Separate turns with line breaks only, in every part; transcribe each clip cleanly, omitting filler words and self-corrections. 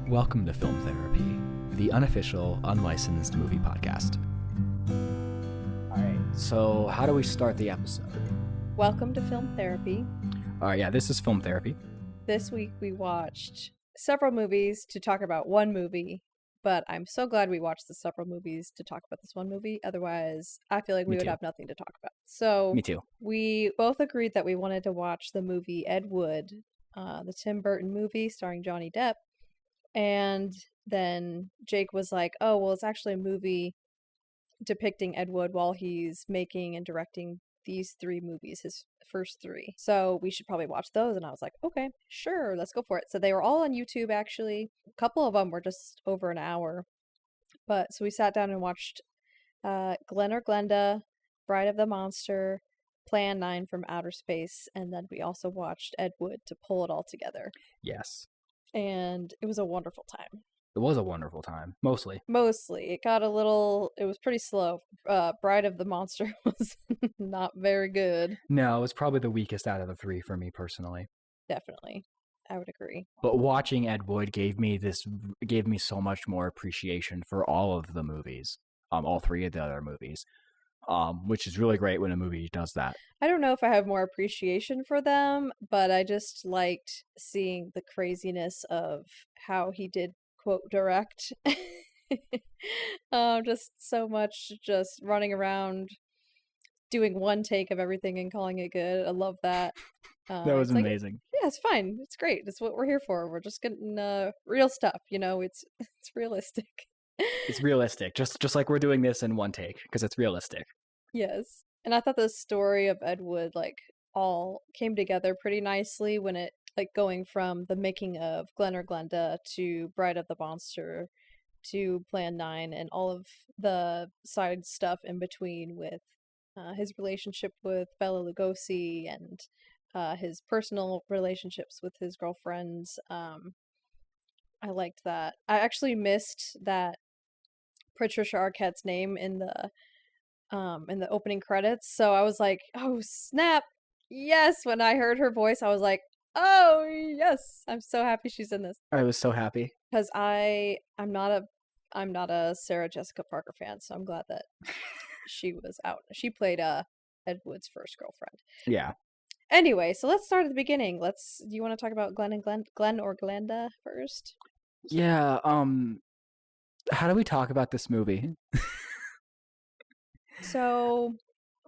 Welcome to Film Therapy, the unofficial, unlicensed movie podcast. Alright, so how do we start the episode?
Welcome to Film Therapy.
Alright, yeah, this is Film Therapy.
This week we watched several movies to talk about one movie, but I'm so glad we watched the several movies to talk about this one movie. Otherwise, I feel like we would have nothing to talk about. So,
Me too.
We both agreed that we wanted to watch the movie Ed Wood, the Tim Burton movie starring Johnny Depp. And then Jake was like, oh, well, it's actually a movie depicting Ed Wood while he's making and directing these three movies, his first three. So we should probably watch those. And I was like, okay, sure, let's go for it. So they were all on YouTube, actually. A couple of them were just over an hour. But so we sat down and watched Glen or Glenda, Bride of the Monster, Plan 9 from Outer Space, and then we also watched Ed Wood to pull it all together.
Yes.
And it was a wonderful time.
It was a wonderful time, mostly.
It got it was pretty slow. Bride of the Monster was not very good.
No, it was probably the weakest out of the three for me personally.
Definitely. I would agree.
But watching Ed Wood gave me so much more appreciation for all of the movies, all three of the other movies, which is really great when a movie does that.
I don't know if I have more appreciation for them, but I just liked seeing the craziness of how he did quote direct. Just so much just running around doing one take of everything and calling it good. I love that.
That was amazing.
Yeah, it's fine. It's great. It's what we're here for. We're just getting real stuff, it's realistic.
It's realistic. Just like we're doing this in one take because it's realistic.
Yes. And I thought the story of Ed Wood all came together pretty nicely when it going from the making of Glen or Glenda to Bride of the Monster to Plan 9 and all of the side stuff in between with his relationship with Bela Lugosi and his personal relationships with his girlfriends. I liked that. I actually missed that Patricia Arquette's name in the opening credits, so I was like, oh snap, yes. When I heard her voice, I was like, oh yes, I'm so happy she's in this.
I was so happy
because I'm not a Sarah Jessica Parker fan, so I'm glad that she was out. She played Ed Wood's first girlfriend.
Yeah.
Anyway, so let's start at the beginning. Do you want to talk about Glen or Glenda first?
Yeah. How do we talk about this movie?
So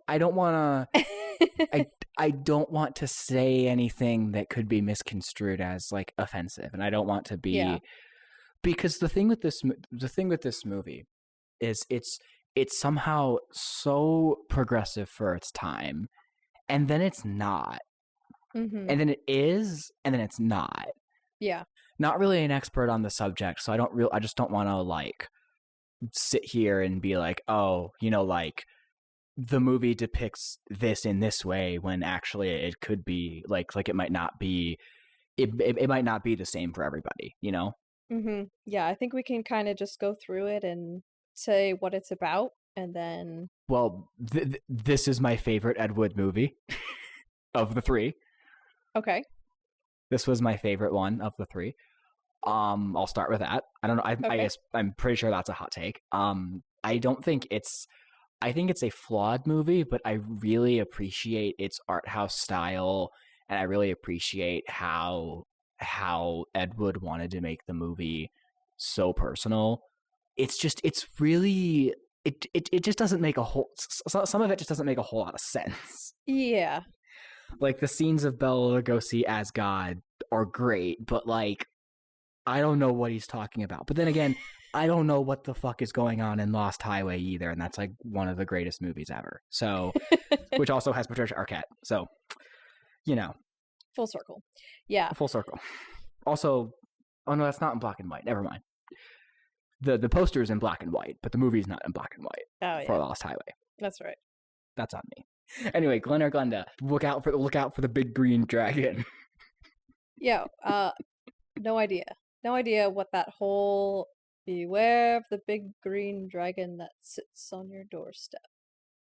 I don't want to I don't want to say anything that could be misconstrued as offensive, and I don't want to be because the thing with this movie is it's somehow so progressive for its time, and then it's not.
Mm-hmm.
And then it is, and then it's not.
Yeah.
Not really an expert on the subject, so I just don't want to sit here and be like, oh, the movie depicts this in this way when actually it could be it might not be it might not be the same for everybody,
Mm-hmm. Yeah, I think we can kind of just go through it and say what it's about, and then
this is my favorite Ed Wood movie of the three.
Okay.
This was my favorite one of the three. I'll start with that. I don't know. I guess I'm pretty sure that's a hot take. I think it's a flawed movie, but I really appreciate its art house style, and I really appreciate how Ed Wood wanted to make the movie so personal. It just doesn't make some of it just doesn't make a whole lot of sense.
Yeah.
The scenes of Bela Lugosi as God are great, but I don't know what he's talking about. But then again, I don't know what the fuck is going on in Lost Highway either, and that's one of the greatest movies ever. So, which also has Patricia Arquette. So,
full circle. Yeah.
Full circle. Also, oh no, that's not in black and white. Never mind. The poster is in black and white, but the movie is not in black and white for Lost Highway.
That's right.
That's on me. Anyway, Glen or Glenda, look out for the big green dragon.
Yeah. No idea. No idea what that whole beware of the big green dragon that sits on your doorstep.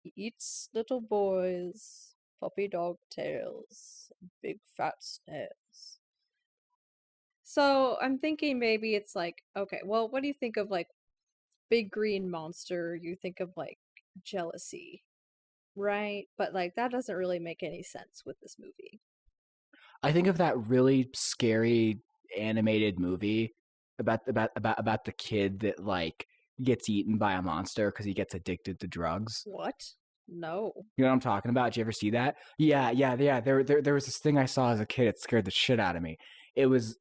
He eats little boys, puppy dog tails, and big fat snails. So I'm thinking maybe it's like, okay, well, what do you think of like big green monster? You think of like jealousy, right? But like that doesn't really make any sense with this movie.
I think of that really scary animated movie about the kid that like gets eaten by a monster because he gets addicted to drugs.
What? No.
You know what I'm talking about? Did you ever see that? Yeah. There was this thing I saw as a kid. It scared the shit out of me. It was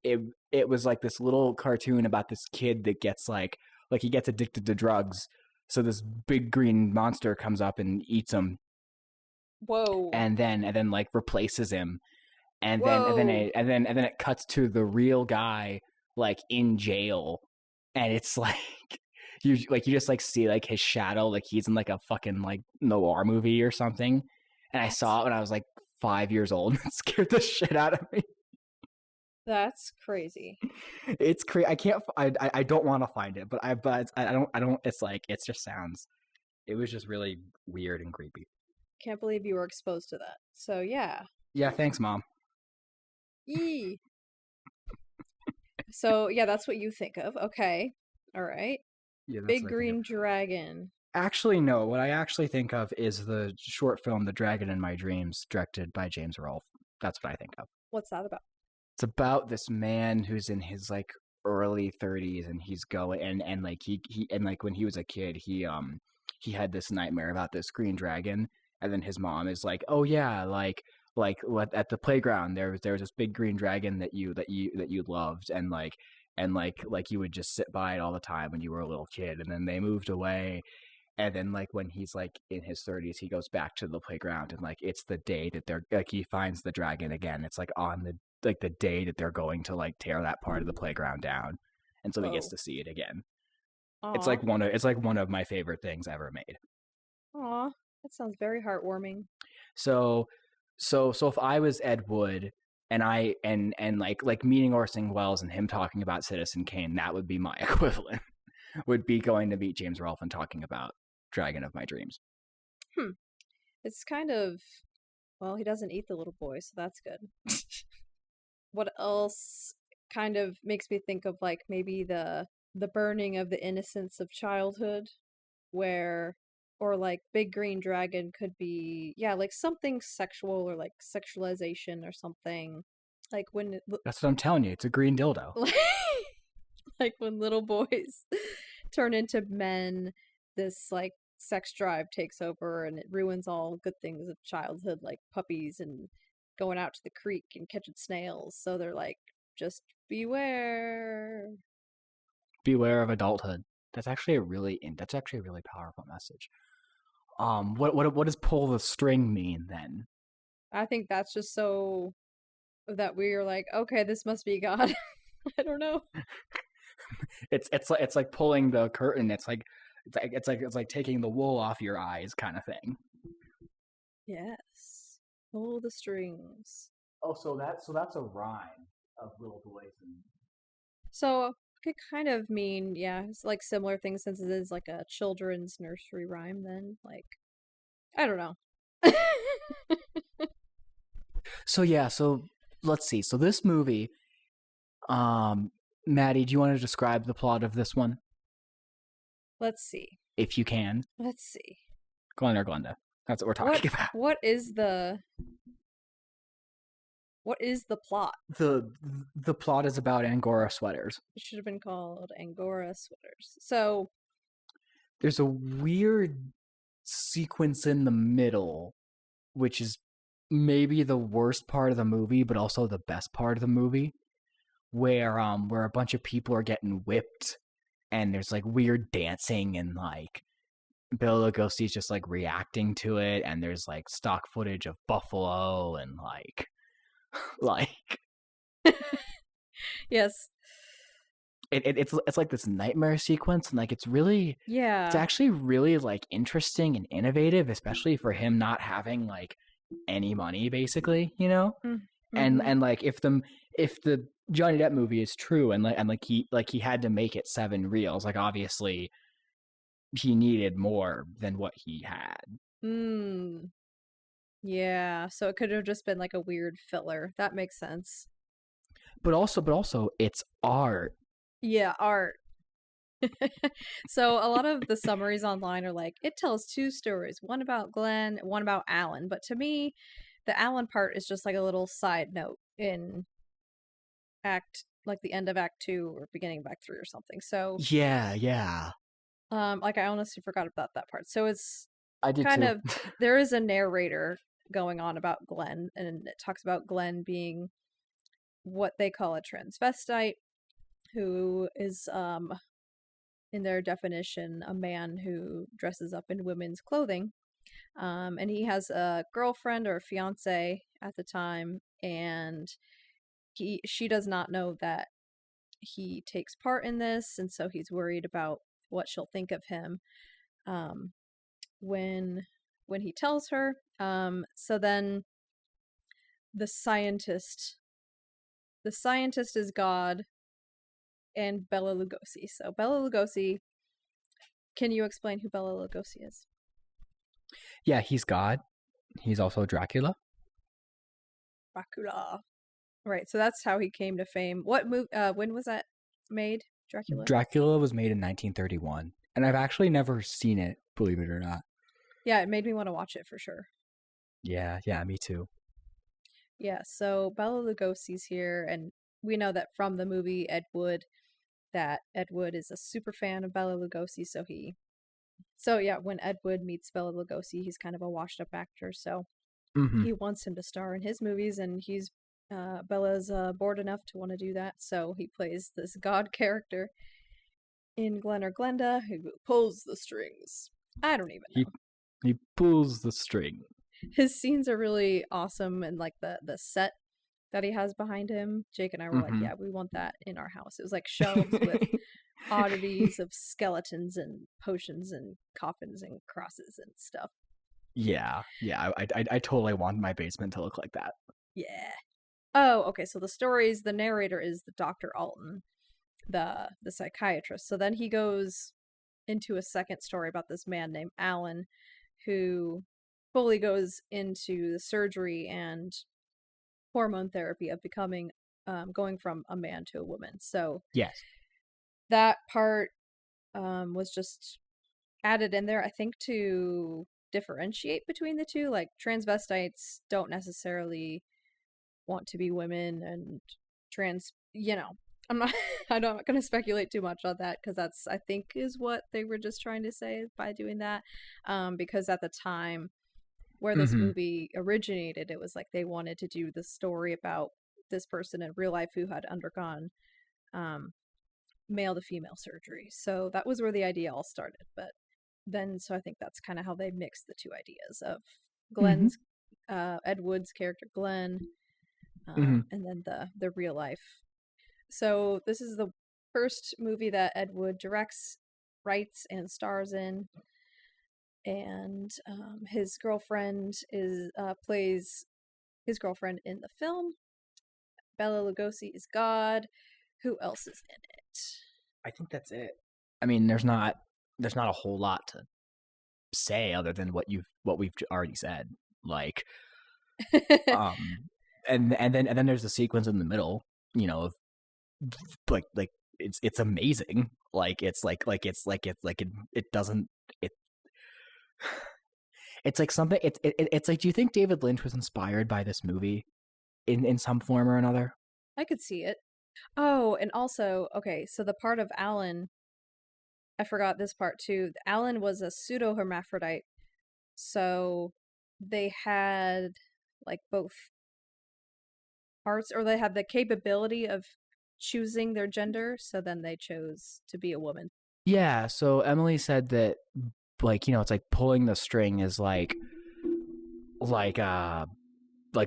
like this little cartoon about this kid that gets like he gets addicted to drugs. So this big green monster comes up and eats him,
Whoa.
and then like replaces him,
Whoa.
and then it cuts to the real guy like in jail, and it's like you just like see like his shadow, like he's in like a fucking like noir movie or something. And I saw it when I was like 5 years old, and it scared the shit out of me.
That's crazy.
It's crazy. I can't. I don't want to find it, but I don't. It's like it just sounds. It was just really weird and creepy.
Can't believe you were exposed to that. So yeah.
Yeah, thanks, Mom.
Yee. So yeah, that's what you think of. Okay. All right.
Yeah, that's
Big
what I think of.
green dragon.
Actually, no. What I actually think of is the short film "The Dragon in My Dreams," directed by James Rolfe. That's what I think of.
What's that about?
It's about this man who's in his like early 30s, and he's going and like he and like when he was a kid, he had this nightmare about this green dragon, and then his mom is like, "Oh yeah, like at the playground there was this big green dragon that you loved, and like you would just sit by it all the time when you were a little kid." And then they moved away, and then like when he's like in his 30s, he goes back to the playground, and like it's the day that they're like he finds the dragon again. It's like on the day that they're going to like tear that part of the playground down, and so he gets
Whoa.
to see it again.
Aw.
It's like one of my favorite things ever made.
Aw. That sounds very heartwarming.
So so if I was Ed Wood, and I and like meeting Orson Welles and him talking about Citizen Kane, that would be my equivalent. Would be going to meet James Rolfe and talking about Dragon of My Dreams.
Hmm. It's kind of, well, he doesn't eat the little boy, so that's good. What else kind of makes me think of like maybe the burning of the innocence of childhood, where or like big green dragon could be, yeah, like something sexual or like sexualization or something. Like when
That's what I'm telling you. It's a green dildo.
like, like when little boys turn into men, this like sex drive takes over and it ruins all good things of childhood, like puppies and going out to the creek and catching snails. So they're like, just beware.
Beware of adulthood. That's actually a really powerful message. What does pull the string mean then?
I think that's just so that we're like, okay, this must be God. I don't know.
It's like pulling the curtain. It's like taking the wool off your eyes kind of thing.
Yes. Pull the strings.
Oh, so that's a rhyme of little boys and
So could kind of mean, yeah, it's like similar things since it is like a children's nursery rhyme then. Like I don't know.
so yeah. So let's see. So this movie, Maddie, do you want to describe the plot of this one,
Let's see.
if you can?
Let's see.
Glen or Glenda. That's what we're talking about.
What is the plot?
The plot is about Angora sweaters.
It should have been called Angora sweaters. So
There's a weird sequence in the middle, which is maybe the worst part of the movie, but also the best part of the movie, where a bunch of people are getting whipped, and there's like weird dancing, and like Bela Lugosi's just like reacting to it, and there's like stock footage of buffalo and like like
yes.
it's like this nightmare sequence, and like it's
Yeah.
actually really like interesting and innovative, especially for him not having like any money basically, you know.
Mm-hmm.
And like if the Johnny Depp movie is true, and he had to make it 7 reels, like obviously he needed more than what he had.
Mm. Yeah. So it could have just been like a weird filler. That makes sense.
but also, it's art.
Yeah, art. So a lot of the summaries online are like, it tells two stories, one about Glenn, one about Alan. But to me, the Alan part is just like a little side note in like the end of Act 2 or beginning of Act 3 or something. So,
Yeah.
like I honestly forgot about that part. So it's
I did
kind
too.
of there is a narrator going on about Glenn, and it talks about Glenn being what they call a transvestite, who is in their definition a man who dresses up in women's clothing. And he has a girlfriend or a fiance at the time, and she does not know that he takes part in this, and so he's worried about what she'll think of him um, when he tells her. So then the scientist is God and Bela Lugosi. So Bela Lugosi, can you explain who Bela Lugosi is?
Yeah, he's God. He's also Dracula.
Dracula. Right, so that's how he came to fame. What movie? When was that made? Dracula.
Dracula was made in 1931, and I've actually never seen it, believe it or not.
Yeah, it made me want to watch it for sure.
Yeah, me too.
Yeah, so Bela Lugosi's here, and we know that from the movie Ed Wood, that Ed Wood is a super fan of Bela Lugosi. So yeah, when Ed Wood meets Bela Lugosi, he's kind of a washed-up actor, so
Mm-hmm.
he wants him to star in his movies, and Bella's bored enough to want to do that, so he plays this god character in Glen or Glenda who pulls the strings. I don't even know.
He pulls the string.
His scenes are really awesome, and like the set that he has behind him, Jake and I were like, yeah, we want that in our house. It was like shelves with oddities of skeletons and potions and coffins and crosses and stuff.
Yeah. I totally want my basement to look like that.
Yeah. Oh, okay. So the narrator is the Dr. Alton, the psychiatrist. So then he goes into a second story about this man named Alan, who fully goes into the surgery and hormone therapy of becoming going from a man to a woman. So
yes,
that part was just added in there, I think, to differentiate between the two. Like transvestites don't necessarily want to be women, and I'm not I'm not going to speculate too much on that, because that's, I think, is what they were just trying to say by doing that, because at the time where this movie originated, it was like they wanted to do the story about this person in real life who had undergone male to female surgery. So that was where the idea all started. But then, so I think that's kind of how they mixed the two ideas of Glenn's Ed Wood's character Glen, and then the real life. So this is the first movie that Ed Wood directs, writes, and stars in. And his girlfriend plays his girlfriend in the film. Bela Lugosi is God. Who else is in it?
I think that's it. I mean, there's not a whole lot to say other than what we've already said. Like, and then there's the sequence in the middle, of like it's amazing. Like it doesn't it. It's like something. It's like, do you think David Lynch was inspired by this movie in some form or another?
I could see it. Oh, and also, okay, so the part of Alan, I forgot this part too. Alan was a pseudo hermaphrodite, so they had like both parts, or they had the capability of choosing their gender, so then they chose to be a woman.
Yeah, so Emily said that, like, it's like pulling the string is like the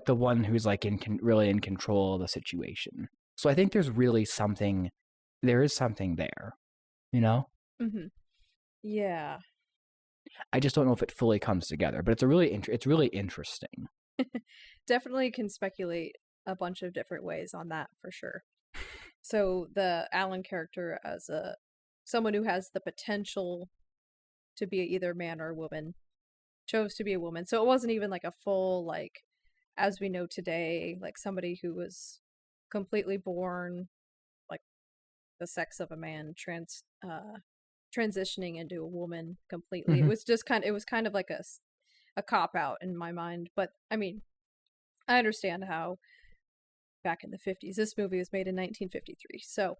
one who's like really in control of the situation. So I think there is something there,
Yeah.
I just don't know if it fully comes together, but it's really interesting.
Definitely can speculate a bunch of different ways on that for sure. So the Alan character, as someone who has the potential to be either man or woman, chose to be a woman. So it wasn't even like a full, like, as we know today, like somebody who was completely born like the sex of a man, transitioning into a woman completely.
Mm-hmm.
It was kind of like a cop out in my mind. But I mean, I understand how back in the 50s, this movie was made in 1953, so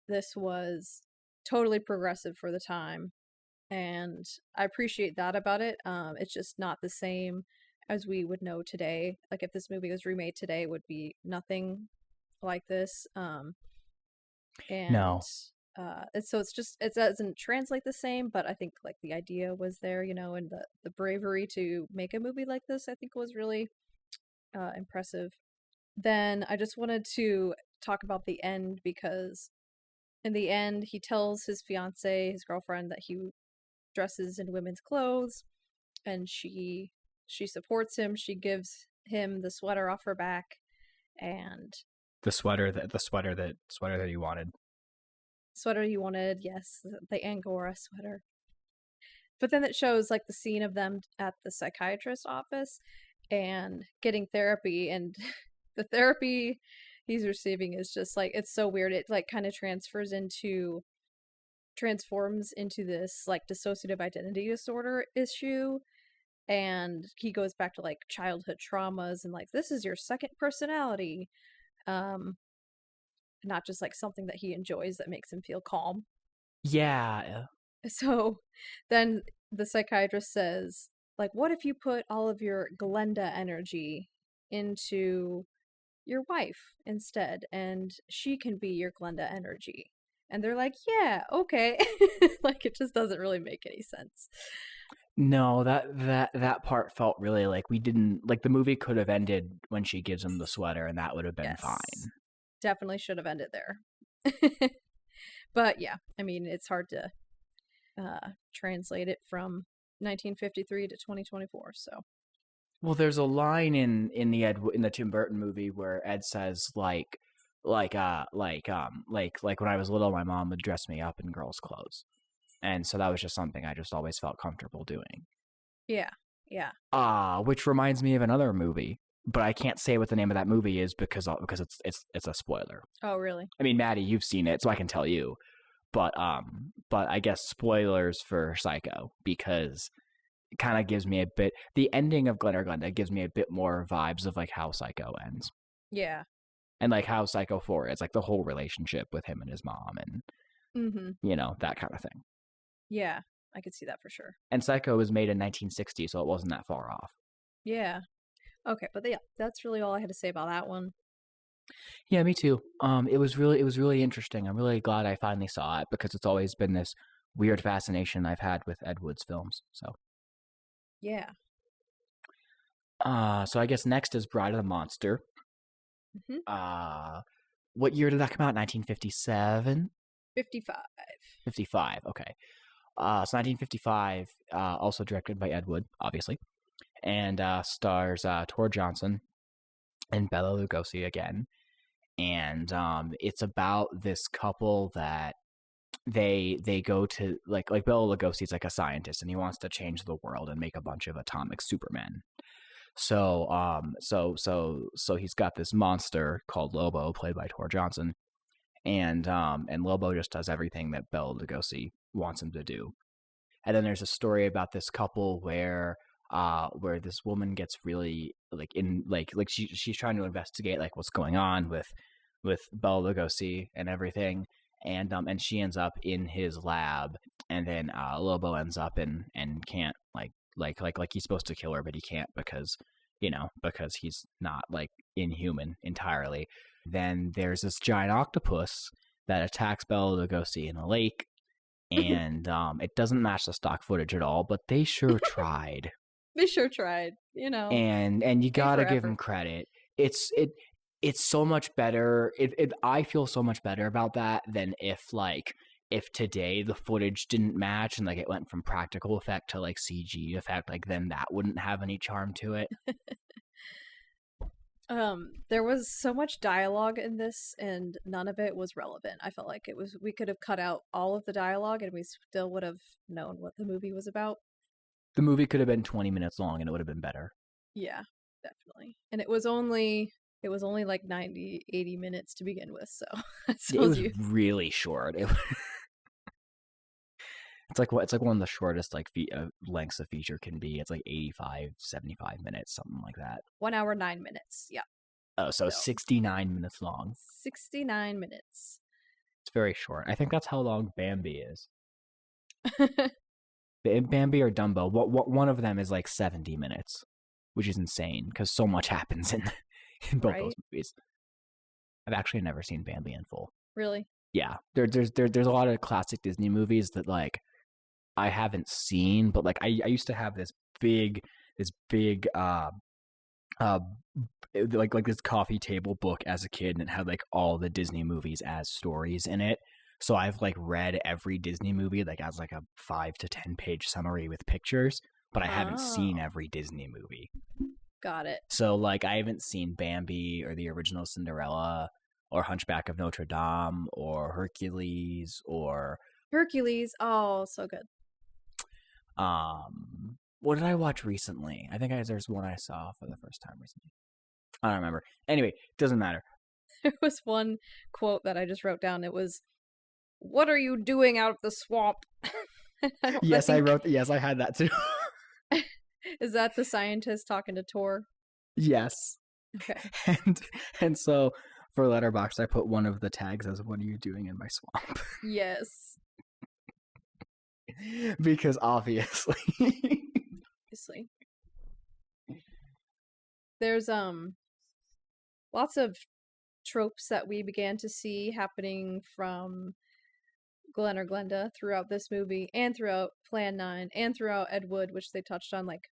this was totally progressive for the time, and I appreciate that about it. It's just not the same as we would know today. Like if this movie was remade today, it would be nothing like this. And
No.
so it doesn't translate the same, but I think like the idea was there, and the bravery to make a movie like this, I think was really impressive. Then I just wanted to talk about the end because in the end he tells his girlfriend, that he dresses in women's clothes, and she supports him. She gives him the sweater off her back, and
The sweater that he wanted.
sweater he wanted, yes, the Angora sweater. But then it shows like the scene of them at the psychiatrist's office and getting therapy, and the therapy he's receiving is just like, it's so weird. It like kind of transforms into this like dissociative identity disorder issue, and he goes back to like childhood traumas and like, this is your second personality. Um Not just like something that he enjoys that makes him feel calm.
Yeah.
So then the psychiatrist says, like, what if you put all of your Glenda energy into your wife instead, and she can be your Glenda energy? And they're like, yeah, okay. Like, it just doesn't really make any sense.
No, that part felt really like we didn't like the movie could have ended when she gives him the sweater and that would have been
Yes.
fine.
Definitely should have ended there. But yeah, I mean, it's hard to translate it from 1953 to 2024. So
Well, there's a line in the Tim Burton movie where Ed says like when I was little my mom would dress me up in girls' clothes. And so that was just something I just always felt comfortable doing.
yeah, yeah.
Which reminds me of another movie, but I can't say what the name of that movie is because it's a spoiler.
Oh, really?
I mean, Maddie, you've seen it, so I can tell you. But I guess spoilers for Psycho because it kind of gives me a bit. The ending of Glen or Glenda gives me a bit more vibes of like how Psycho ends.
Yeah.
And like how Psycho 4 is, like the whole relationship with him and his mom, and that kind of thing.
Yeah, I could see that for sure.
And Psycho was made in 1960, so it wasn't that far off.
Yeah. Okay, but yeah, that's really all I had to say about that one.
Yeah, me too. It was really interesting. I'm really glad I finally saw it because it's always been this weird fascination I've had with Ed Wood's films. So
Yeah.
so I guess next is Bride of the Monster.
Mm-hmm.
What year did that come out? 1957?
55.
55. Okay. So 1955, also directed by Ed Wood, obviously, and stars Tor Johnson and Bela Lugosi again. And it's about this couple that they go to like Bela Lugosi's like a scientist and he wants to change the world and make a bunch of atomic supermen. So he's got this monster called Lobo, played by Tor Johnson, and Lobo just does everything that Bela Lugosi wants him to do. And then there's a story about this couple where this woman gets really like in like she's trying to investigate like what's going on with Bela Lugosi and everything, and she ends up in his lab, and then Lobo ends up and can't like he's supposed to kill her, but he can't because he's not like inhuman entirely. Then there's this giant octopus that attacks Bela Lugosi in a lake, and it doesn't match the stock footage at all, but they sure tried.
They sure tried,
And you gotta give them credit. It's so much better. I feel so much better about that than if today the footage didn't match and like it went from practical effect to like CG effect, like then that wouldn't have any charm to it.
There was so much dialogue in this and none of it was relevant. I felt like we could have cut out all of the dialogue and we still would have known what the movie was about.
The movie could have been 20 minutes long and it would have been better.
Yeah, definitely. And it was only It was only like 90, 80 minutes to begin with, so that
It
tells
was
you.
really short. It's like one of the shortest like lengths a feature can be. It's like 85, 75 minutes, something like that.
1 hour, 9 minutes. Yeah.
Oh, so
So
69 minutes long.
69 minutes.
It's very short. I think that's how long Bambi is. Bambi or Dumbo. One of them is like 70 minutes, which is insane because so much happens in both those movies. I've actually never seen Bambi in full.
Really?
Yeah. There's a lot of classic Disney movies that like I haven't seen, but like I used to have this big like this coffee table book as a kid, and it had like all the Disney movies as stories in it. So I've like read every Disney movie like as like a 5 to 10 page summary with pictures, but I haven't seen every Disney movie.
Got it.
So like I haven't seen Bambi or the original Cinderella or Hunchback of Notre Dame or Hercules or
Hercules. Oh, so good.
What did I watch recently? I think there's one I saw for the first time recently. I don't remember. Anyway, doesn't matter.
There was one quote that I just wrote down. It was, "What are you doing out of the swamp?"
Yes, I had that too.
Is that the scientist talking to Tor?
Yes.
Okay.
And so for Letterboxd, I put one of the tags as "What are you doing in my swamp?"
Yes.
Because obviously.
Obviously. There's lots of tropes that we began to see happening from Glen or Glenda throughout this movie and throughout Plan 9 and throughout Ed Wood, which they touched on, like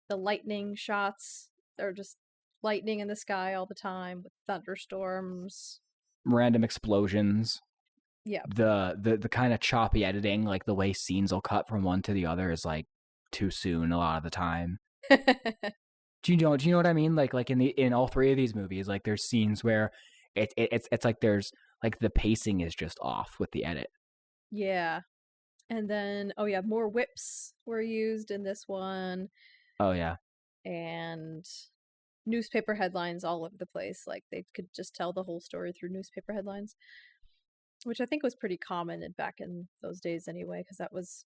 the lightning shots. They're just lightning in the sky all the time with thunderstorms.
Random explosions.
Yeah.
The kind of choppy editing, like the way scenes will cut from one to the other is like too soon a lot of the time. Do you know what I mean? Like in all three of these movies, like there's scenes where it's like there's like the pacing is just off with the edit.
Yeah. And then more whips were used in this one.
Oh yeah.
And newspaper headlines all over the place. Like they could just tell the whole story through newspaper headlines, which I think was pretty common back in those days anyway, because that was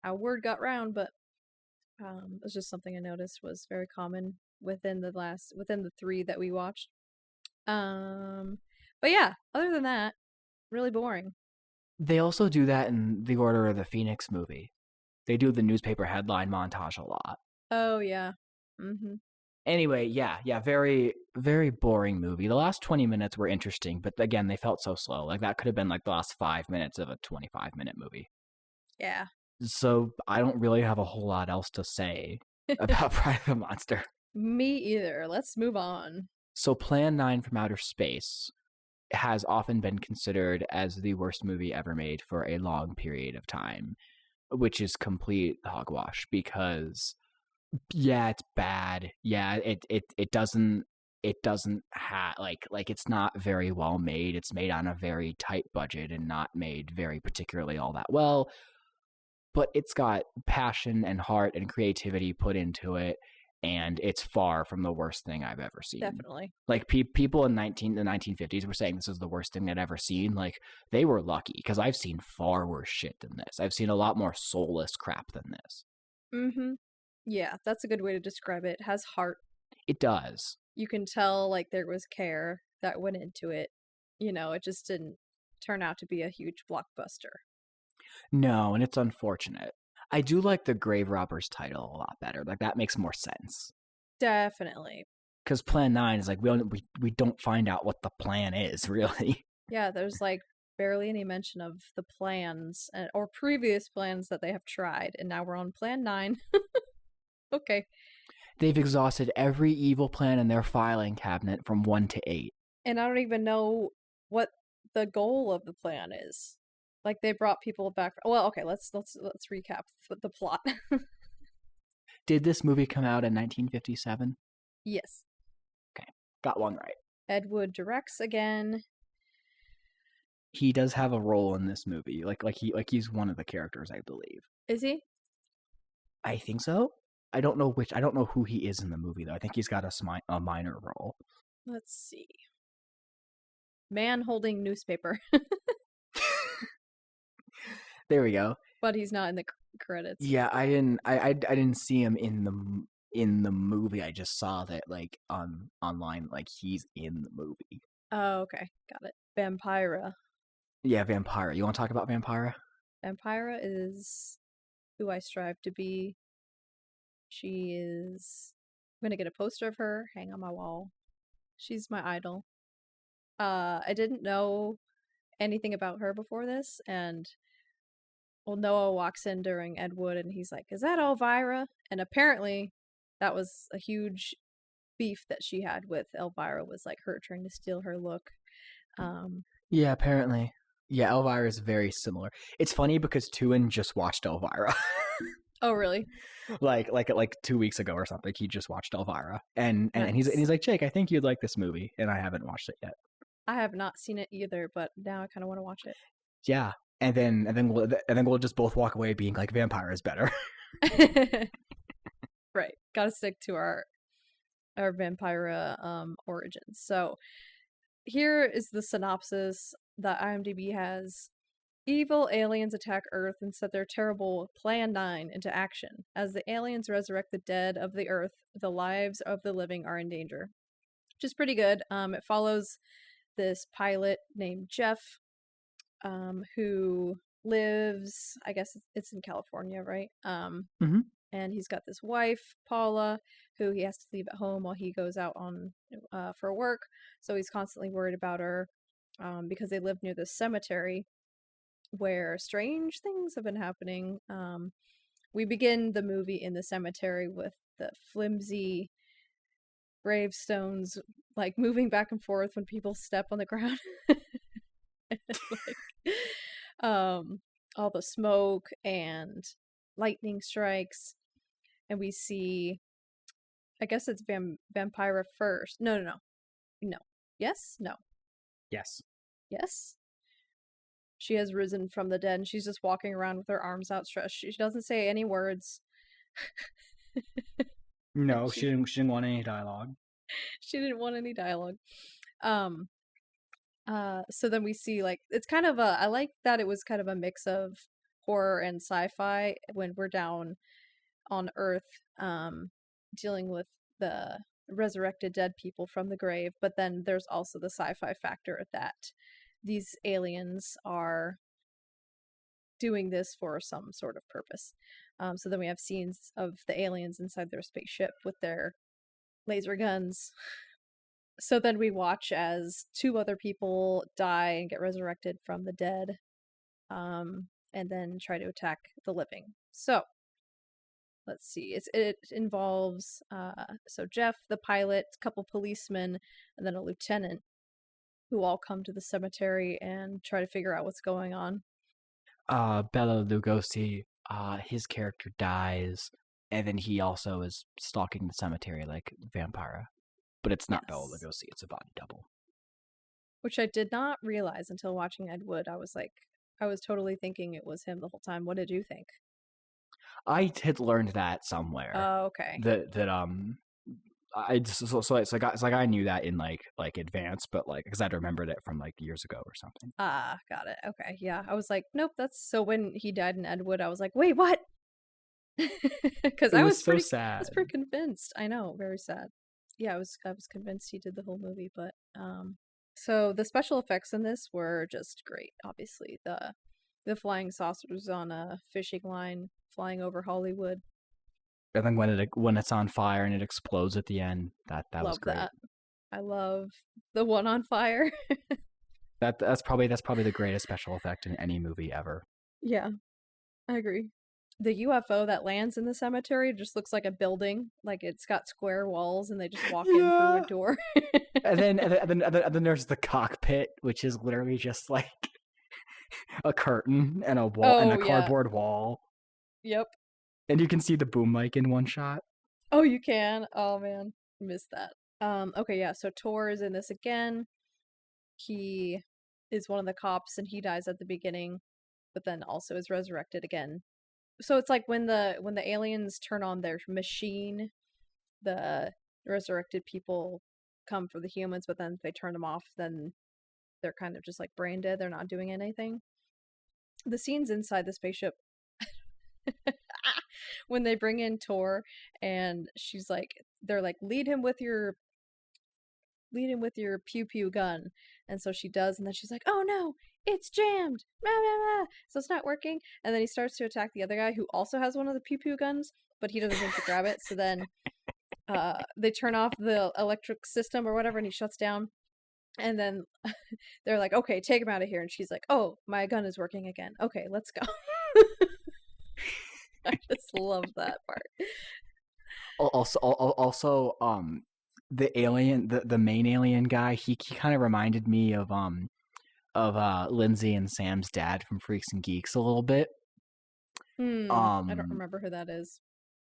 how word got around. But it was just something I noticed was very common within the three that we watched. But yeah, other than that, really boring.
They also do that in the Order of the Phoenix movie. They do the newspaper headline montage a lot.
Oh yeah. Mm-hmm.
Anyway, yeah, very, very boring movie. The last 20 minutes were interesting, but again, they felt so slow. Like that could have been like the last 5 minutes of a 25-minute movie.
Yeah.
So I don't really have a whole lot else to say about Pride of the Monster.
Me either. Let's move on.
So Plan 9 from Outer Space has often been considered as the worst movie ever made for a long period of time, which is complete hogwash because yeah, it's bad. Yeah, it doesn't have like it's not very well made. It's made on a very tight budget and not made very particularly all that well. But it's got passion and heart and creativity put into it, and it's far from the worst thing I've ever seen.
Definitely.
Like people in the 1950s were saying this is the worst thing they'd ever seen. Like they were lucky because I've seen far worse shit than this. I've seen a lot more soulless crap than this.
Mm-hmm. Yeah, that's a good way to describe it. It has heart.
It does.
You can tell like there was care that went into it. You know, it just didn't turn out to be a huge blockbuster.
No, and it's unfortunate. I do like the Grave Robbers title a lot better. Like that makes more sense.
Definitely.
Because Plan 9 is like we don't find out what the plan is really.
Yeah, there's like barely any mention of the plans or previous plans that they have tried, and now we're on Plan 9. Okay.
They've exhausted every evil plan in their filing cabinet from 1 to 8.
And I don't even know what the goal of the plan is. Like they brought people back. Well, okay, let's recap the plot.
Did this movie come out in 1957?
Yes.
Okay, got one right.
Ed Wood directs again.
He does have a role in this movie. Like he's one of the characters, I believe.
Is he?
I think so. I don't know who he is in the movie though. I think he's got a minor role.
Let's see. Man holding newspaper.
There we go.
But he's not in the credits.
Yeah, I didn't see him in the movie. I just saw that like online, like he's in the movie.
Oh, okay. Got it. Vampira.
Yeah, Vampira. You want to talk about Vampira?
Vampira is who I strive to be. She is. I'm gonna get a poster of her, hang on my wall. She's my idol. I didn't know anything about her before this, and well, Noah walks in during Ed Wood, and he's like, "Is that Elvira?" And apparently, that was a huge beef that she had with Elvira. Was like her trying to steal her look.
Yeah, apparently. Yeah, Elvira is very similar. It's funny because Tuin just watched Elvira.
Oh, really?
like 2 weeks ago or something. He just watched Elvira, and
Nice.
he's like, Jake, I think you'd like this movie, and I haven't watched it yet.
I have not seen it either, but now I kind of want to watch it.
Yeah, and then we'll just both walk away being like, Vampire is better.
Right. Got to stick to our Vampira origins. So here is the synopsis that IMDb has. Evil aliens attack Earth and set their terrible Plan 9 into action. As the aliens resurrect the dead of the Earth, the lives of the living are in danger. Which is pretty good. It follows this pilot named Jeff, who lives, I guess it's in California, right?
Mm-hmm.
And he's got this wife, Paula, who he has to leave at home while he goes out on for work. So he's constantly worried about her because they live near this cemetery where strange things have been happening. We begin the movie in the cemetery with the flimsy gravestones like moving back and forth when people step on the ground. Like, all the smoke and lightning strikes, and we see, I guess it's Vampira first. No. Yes? No.
Yes.
Yes? She has risen from the dead, and she's just walking around with her arms outstretched. She doesn't say any words.
No, she didn't want any dialogue.
She didn't want any dialogue. So then we see, like, it's kind of I like that it was kind of a mix of horror and sci-fi when we're down on Earth, dealing with the resurrected dead people from the grave, but then there's also the sci-fi factor that these aliens are doing this for some sort of purpose. So then we have scenes of the aliens inside their spaceship with their laser guns. So then we watch as 2 other people die and get resurrected from the dead, and then try to attack the living. So let's see. It involves so Jeff, the pilot, a couple policemen, and then a lieutenant, who all come to the cemetery and try to figure out what's going on.
Bela Lugosi, his character dies, and then he also is stalking the cemetery like Vampira. But it's not Bela Lugosi, it's a body double.
Which I did not realize until watching Ed Wood. I was totally thinking it was him the whole time. What did you think?
I had learned that somewhere.
Oh, okay.
I knew that in like advance, but like because I'd remembered it from like years ago or something.
Ah, got it. Okay, yeah. I was like, nope. That's so. When he died in Ed Wood, I was like, wait, what? Because I was
so sad.
I was pretty convinced. I know, very sad. Yeah, I was convinced he did the whole movie, but so the special effects in this were just great. Obviously, the flying saucers on a fishing line flying over Hollywood.
And then when it's on fire and it explodes at the end, that was great. That.
I love the one on fire.
that's probably the greatest special effect in any movie ever.
Yeah, I agree. The UFO that lands in the cemetery just looks like a building. Like it's got square walls, and they just walk in through a door.
and then there's the cockpit, which is literally just like a curtain and a wall and a cardboard wall.
Yep.
And you can see the boom mic in one shot.
Oh, you can? Oh man, missed that. Okay, yeah. So Tor is in this again. He is one of the cops, and he dies at the beginning, but then also is resurrected again. So it's like when the aliens turn on their machine, the resurrected people come for the humans, but then if they turn them off, then they're kind of just like brain dead. They're not doing anything. The scenes inside the spaceship when they bring in Tor and she's like, they're like, lead him with your pew pew gun. And so she does, and then she's like, oh no, it's jammed. Blah, blah, blah. So it's not working. And then he starts to attack the other guy who also has one of the pew pew guns, but he doesn't think to grab it. So then they turn off the electric system or whatever, and he shuts down. And then they're like, okay, take him out of here. And she's like, oh, my gun is working again. Okay, let's go. I just love that part.
Also, the alien, the main alien guy, he kind of reminded me of Lindsay and Sam's dad from Freaks and Geeks a little bit.
I don't remember who that is.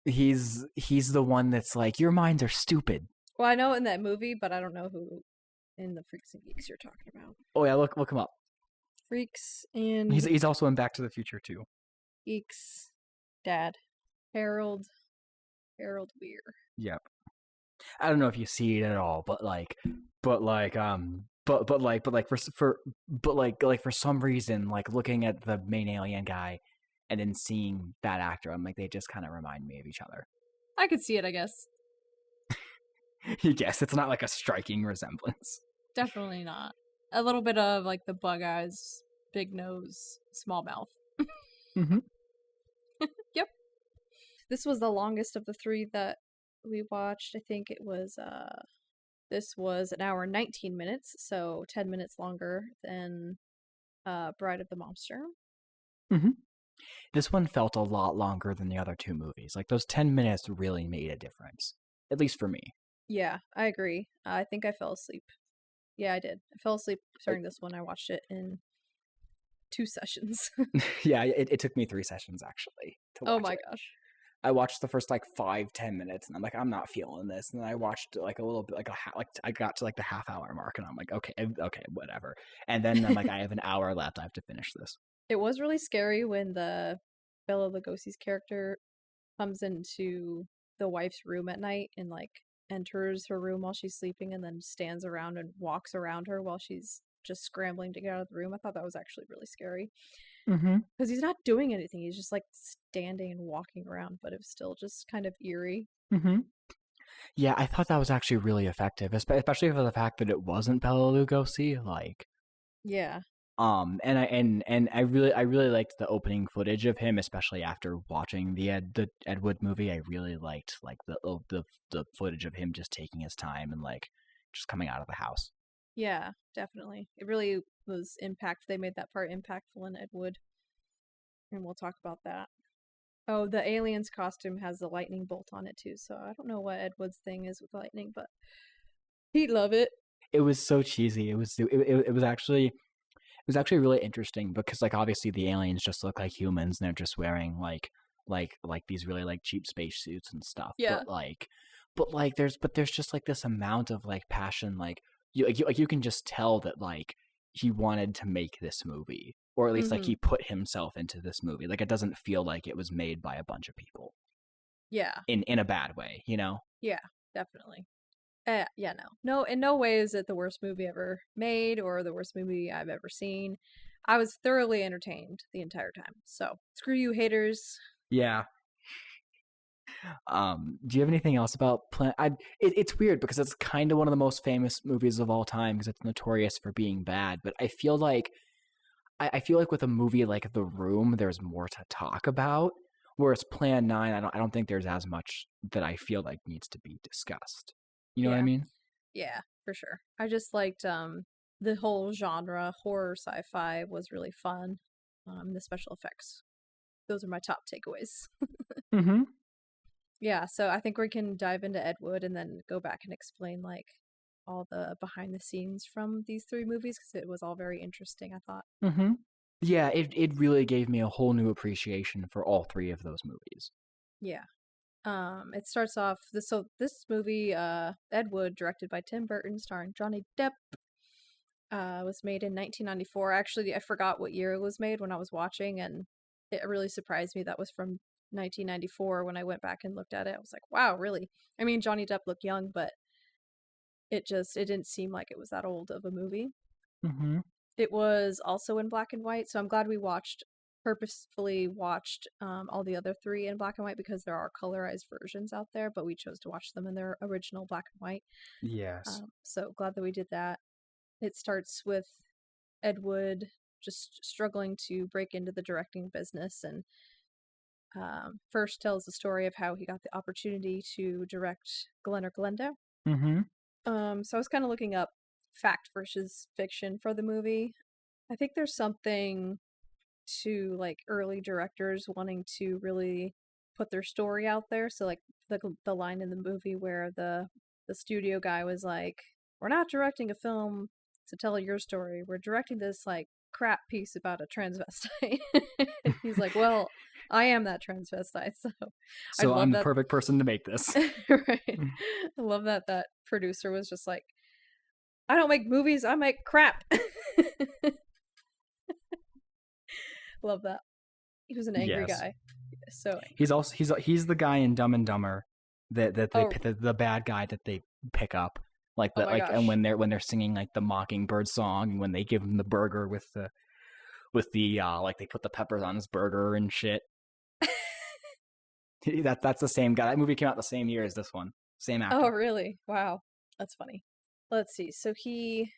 He's the one that's like, your minds are stupid.
Well, I know in that movie, but I don't know who in the Freaks and Geeks you're talking about.
Oh yeah, look him up.
Freaks and
he's also in Back to the Future too.
Geeks dad, Harold Weir.
Yep. I don't know if you see it at all, but for some reason, like looking at the main alien guy and then seeing that actor, I'm like, they just kind of remind me of each other.
I could see it, I guess.
Yes, it's not like a striking resemblance.
Definitely not. A little bit of like the bug eyes, big nose, small mouth.
Mm-hmm.
Yep. This was the longest of the three that we watched. I think it was this was an hour and 19 minutes, so 10 minutes longer than Bride of the Monster.
Mm-hmm. This one felt a lot longer than the other two movies. Like those 10 minutes really made a difference, at least for me.
Yeah, I agree. I think I fell asleep. Yeah, I did. I fell asleep during this one. I watched it in 2 sessions.
Yeah, it took me 3 sessions actually to watch.
Oh my gosh.
I watched the first like 5-10 minutes and I'm like, I'm not feeling this. And then I watched like a little bit, I got to like the half-hour mark and I'm like, okay, whatever. And then I'm like, I have an hour left. I have to finish this.
It was really scary when the Bela Lugosi's character comes into the wife's room at night and like enters her room while she's sleeping and then stands around and walks around her while she's just scrambling to get out of the room. I thought that was actually really scary. Because he's not doing anything. He's just like standing and walking around, but it was still just kind of eerie.
Yeah, I thought that was actually really effective, especially for the fact that it wasn't Bela Lugosi. Like,
yeah.
And I really liked the opening footage of him, especially after watching the Ed Wood movie. I really liked like the footage of him just taking his time and like just coming out of the house.
Yeah, definitely. It really was impactful. They made that part impactful in Ed Wood. And we'll talk about that. Oh, the alien's costume has the lightning bolt on it too, so I don't know what Ed Wood's thing is with lightning, but he'd love it.
It was so cheesy. It was actually really interesting because like obviously the aliens just look like humans and they're just wearing like these really like cheap spacesuits and stuff.
Yeah.
But there's just like this amount of like passion, like you can just tell that like he wanted to make this movie, or at least like he put himself into this movie. Like it doesn't feel like it was made by a bunch of people.
Yeah.
In a bad way, you know?
Yeah, definitely. Yeah, no, in no way is it the worst movie ever made or the worst movie I've ever seen. I was thoroughly entertained the entire time. So screw you, haters.
Yeah. Do you have anything else about it's weird because it's kind of one of the most famous movies of all time because it's notorious for being bad, but I feel like with a movie like The Room there's more to talk about, whereas Plan 9 I don't think there's as much that I feel like needs to be discussed. You know what I mean?
Yeah, for sure. I just liked the whole genre, horror sci-fi was really fun. The special effects. Those are my top takeaways. Yeah, so I think we can dive into Ed Wood and then go back and explain like all the behind the scenes from these 3 movies because it was all very interesting, I thought.
Yeah, it really gave me a whole new appreciation for all 3 of those movies.
Yeah. It starts off this movie, Ed Wood, directed by Tim Burton, starring Johnny Depp, was made in 1994. Actually, I forgot what year it was made when I was watching, and it really surprised me that was from 1994 when I went back and looked at it. I was like, wow, really? I mean, Johnny Depp looked young, but it didn't seem like it was that old of a movie.
Mm-hmm.
It was also in black and white, so I'm glad we purposefully watched all the other three in black and white, because there are colorized versions out there, but we chose to watch them in their original black and white.
Yes.
So glad that we did that. It starts with Ed Wood just struggling to break into the directing business, and first tells the story of how he got the opportunity to direct Glen or Glenda.
Mm-hmm.
So I was kind of looking up fact versus fiction for the movie. I think there's something to like early directors wanting to really put their story out there. So like the line in the movie where the studio guy was like, "We're not directing a film to tell your story. We're directing this like crap piece about a transvestite." And he's like, "Well, I am that transvestite, so I
So
love
I'm the
that."
perfect person to make this.
Right. I love that producer was just like, "I don't make movies, I make crap." Love that. He was an angry
Yes.
guy. So
He's the guy in Dumb and Dumber that
Oh.
the bad guy that they pick up, like
Oh
that,
my
like, and
gosh.
when they're singing like the Mockingbird song, and when they give him the burger with the like they put the peppers on his burger and shit. That's the same guy. That movie came out the same year as this one. Same actor.
Oh, really? Wow. That's funny. Let's see. So he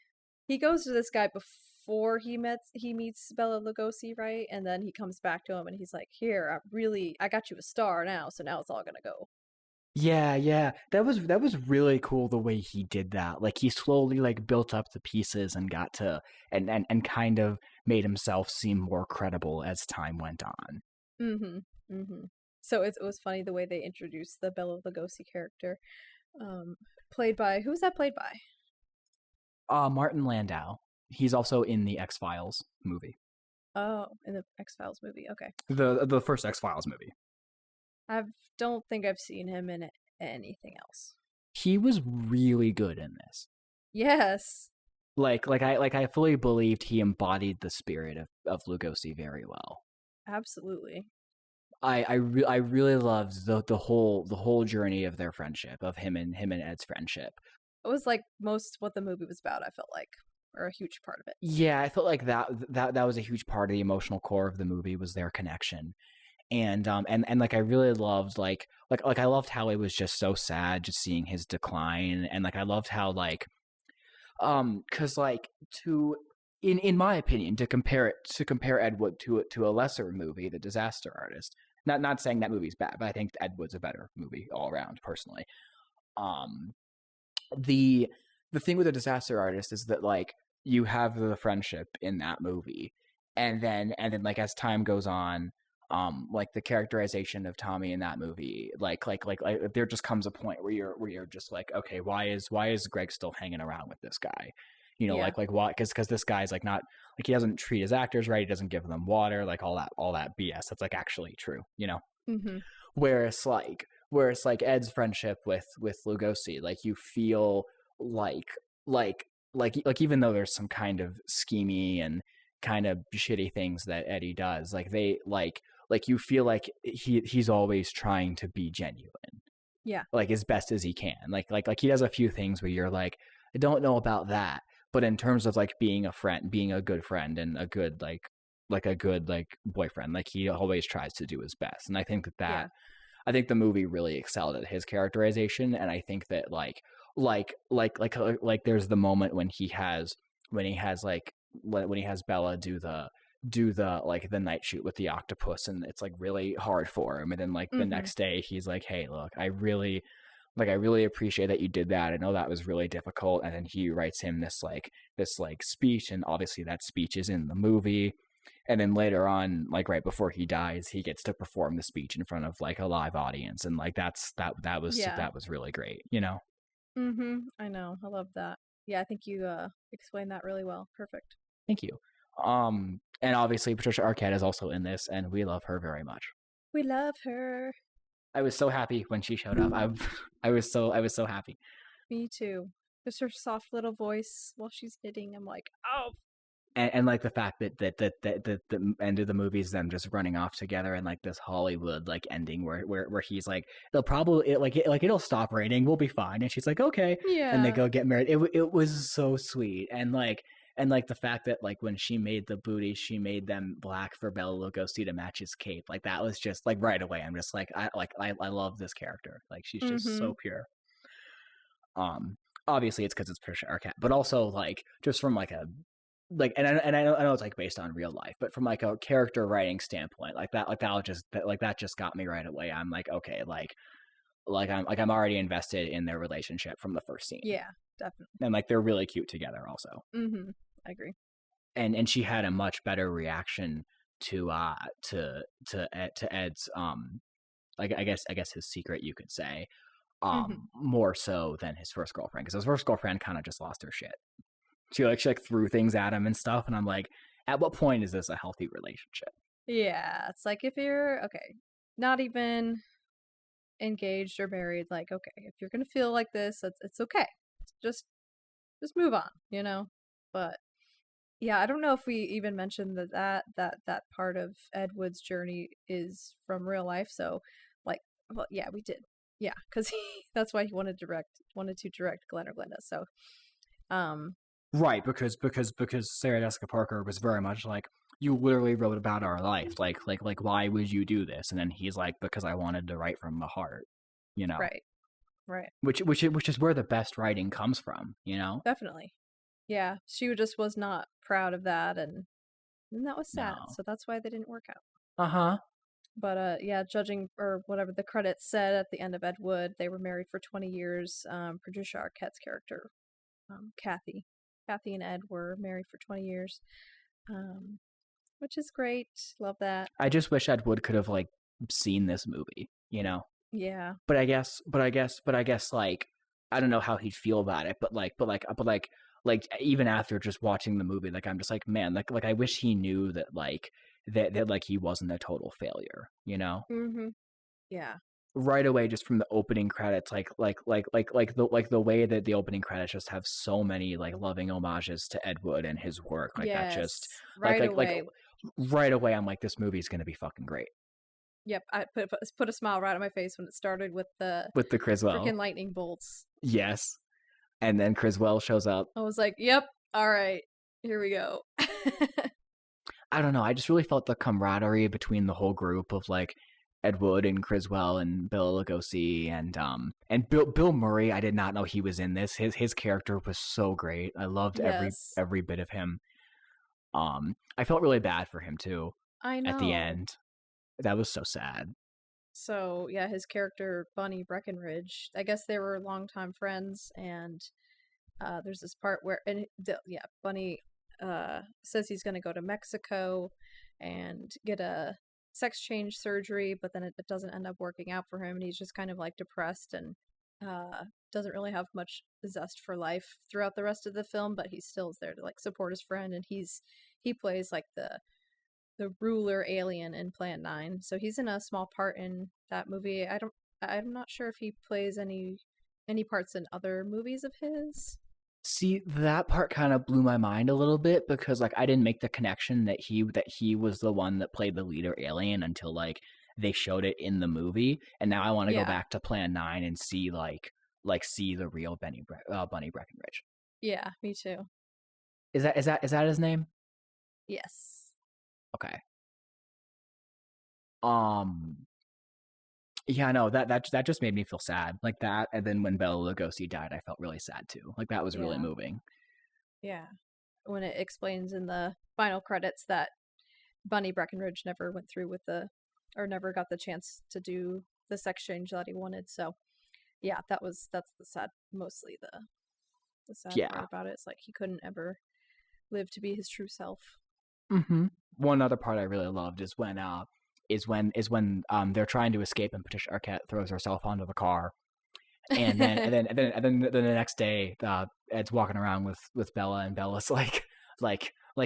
goes to this guy before he meets Bela Lugosi, right? And then he comes back to him and he's like, "Here, I got you a star now, so now it's all gonna go."
Yeah. That was really cool the way he did that. Like he slowly like built up the pieces and got to and kind of made himself seem more credible as time went on.
Mm-hmm. Mm-hmm. So it was funny the way they introduced the Bela Lugosi character. Played by, who's that played by?
Martin Landau. He's also in the X-Files movie.
Oh, in the X-Files movie. Okay.
The first X-Files movie.
I don't think I've seen him in anything else.
He was really good in this.
Yes.
Like I fully believed he embodied the spirit of Lugosi very well.
Absolutely.
I really loved the whole journey of their friendship, of him and Ed's friendship.
It was like most what the movie was about, I felt like, or a huge part of it.
Yeah, I felt like that was a huge part of the emotional core of the movie, was their connection. And like I really loved like I loved how it was just so sad just seeing his decline, and like I loved how like cuz like to in my opinion, to compare Ed Wood to a lesser movie, The Disaster Artist. Not saying that movie's bad, but I think Ed Wood's a better movie all around personally. Um the thing with The Disaster Artist is that like you have the friendship in that movie, and then like as time goes on, like the characterization of Tommy in that movie, like there just comes a point where you're just like, okay, why is Greg still hanging around with this guy? You know,
Yeah.
like why? Because this guy's like not like, he doesn't treat his actors right. He doesn't give them water, like all that BS. That's like actually true, you know.
Mm-hmm.
Whereas like Ed's friendship with Lugosi, like you feel like even though there's some kind of schemy and kind of shitty things that Eddie does, like they like you feel like he's always trying to be genuine.
Yeah.
Like as best as he can. Like he does a few things where you're like, I don't know about that. But in terms of like being a friend, being a good friend and a good a good boyfriend, like he always tries to do his best. And I think
Yeah.
I think the movie really excelled at his characterization, and I think that like there's the moment when he has Bella do the like the night shoot with the octopus, and it's like really hard for him, and then like the next day he's like, hey, look, I really appreciate that you did that. I know that was really difficult. And then he writes him this speech, and obviously that speech is in the movie. And then later on, like right before he dies, he gets to perform the speech in front of like a live audience, and like that was really great, you know.
Mm-hmm. I know. I love that. Yeah, I think you explained that really well. Perfect.
Thank you. And obviously Patricia Arquette is also in this, and we love her very much.
We love her.
I was so happy when she showed up. I was so happy.
Me too. Just her soft little voice while she's knitting. I'm like, oh,
and like the fact that the end of the movie is them just running off together and like this Hollywood like ending where he's like they'll probably it'll stop raining, we'll be fine, and she's like okay, and they
Yeah.
go get married. It was so sweet, and like the fact that like when she made the booties, she made them black for Bela Lugosi to match his cape. Like that was just like right away. I'm just like I love this character. Like she's just
Mm-hmm.
so pure. Obviously it's because it's Patricia Arquette, but also like just from like a like I know it's like based on real life, but from like a character writing standpoint, that just got me right away. I'm like okay, I'm already invested in their relationship from the first scene,
Yeah, definitely.
and like they're really cute together also.
Mm-hmm. I agree.
And she had a much better reaction to Ed's like I guess his secret, you could say,
Mm-hmm.
more so than his first girlfriend, because his first girlfriend kind of just lost her shit. She threw things at him and stuff, and I'm like, at what point is this a healthy relationship?
Yeah, it's like if you're okay, not even engaged or married, like okay, if you're gonna feel like this, it's okay. Just just move on, you know. But yeah, I don't know if we even mentioned that part of Ed Wood's journey is from real life. So, like, well, yeah, we did. Yeah, because he that's why he wanted to direct Glen or Glenda. So, um,
Right, because Sarah Jessica Parker was very much like, you literally wrote about our life. Like why would you do this? And then he's like, because I wanted to write from the heart, you know.
right, right,
Which is where the best writing comes from, you know.
definitely. Yeah, she just was not proud of that, and that was sad.
No.
So that's why they didn't work out.
Uh-huh.
But yeah, judging or whatever the credits said at the end of Ed Wood, they were married for 20 years. Patricia Arquette's character, Kathy, Kathy and Ed were married for 20 years, um, which is great. Love that.
I just wish Ed Wood could have like seen this movie, you know.
Yeah,
But I guess like I don't know how he'd feel about it, but even after just watching the movie, like I'm just like, man, like I wish he knew that that like he wasn't a total failure, you know?
mm-hmm. Yeah,
Right away, just from the opening credits, like the way that the opening credits just have so many like loving homages to Ed Wood and his work, like that just
yes, right
like
away.
right away, I'm like, this movie's gonna be fucking great
Yep, I put a smile right on my face when it started with the
with the Criswell,
freaking lightning bolts.
yes, and then Criswell shows up.
I was like, yep, all right, here we go.
I don't know. I just really felt the camaraderie between the whole group of like Ed Wood and Criswell and Bill Lugosi and Bill Murray. I did not know he was in this. His character was so great. I loved
Yes,
every bit of him. I felt really bad for him too
I
at the
know.
end. That was so sad.
So yeah, his character Bunny Breckenridge. I guess they were longtime friends, and there's this part where yeah, Bunny says he's going to go to Mexico and get a sex change surgery, but then it doesn't end up working out for him, and he's just kind of like depressed and doesn't really have much zest for life throughout the rest of the film. But he still is there to like support his friend, and he plays like the ruler alien in Plan 9. So he's in a small part in that movie. I'm not sure if he plays any parts in other movies of his.
See, that part kind of blew my mind a little bit because like I didn't make the connection that he was the one that played the leader alien until like they showed it in the movie, and now I want to go
Yeah.
back to Plan 9 and see see the real Bunny Breckenridge.
Yeah, me too.
Is that his name?
Yes.
Okay. Um. Yeah, no, that just made me feel sad, like that. And then when Bela Lugosi died, I felt really sad too. Like that was really
Yeah.
moving.
Yeah. When it explains in the final credits that Bunny Breckenridge never went through with or never got the chance to do the sex change that he wanted. So yeah, that's the sad, mostly the sad part
Yeah.
about it. It's like he couldn't ever live to be his true self.
Mm-hmm. One other part I really loved is when they're trying to escape and Patricia Arquette throws herself onto the car, and then the next day Ed's walking around with Bella, and Bella's like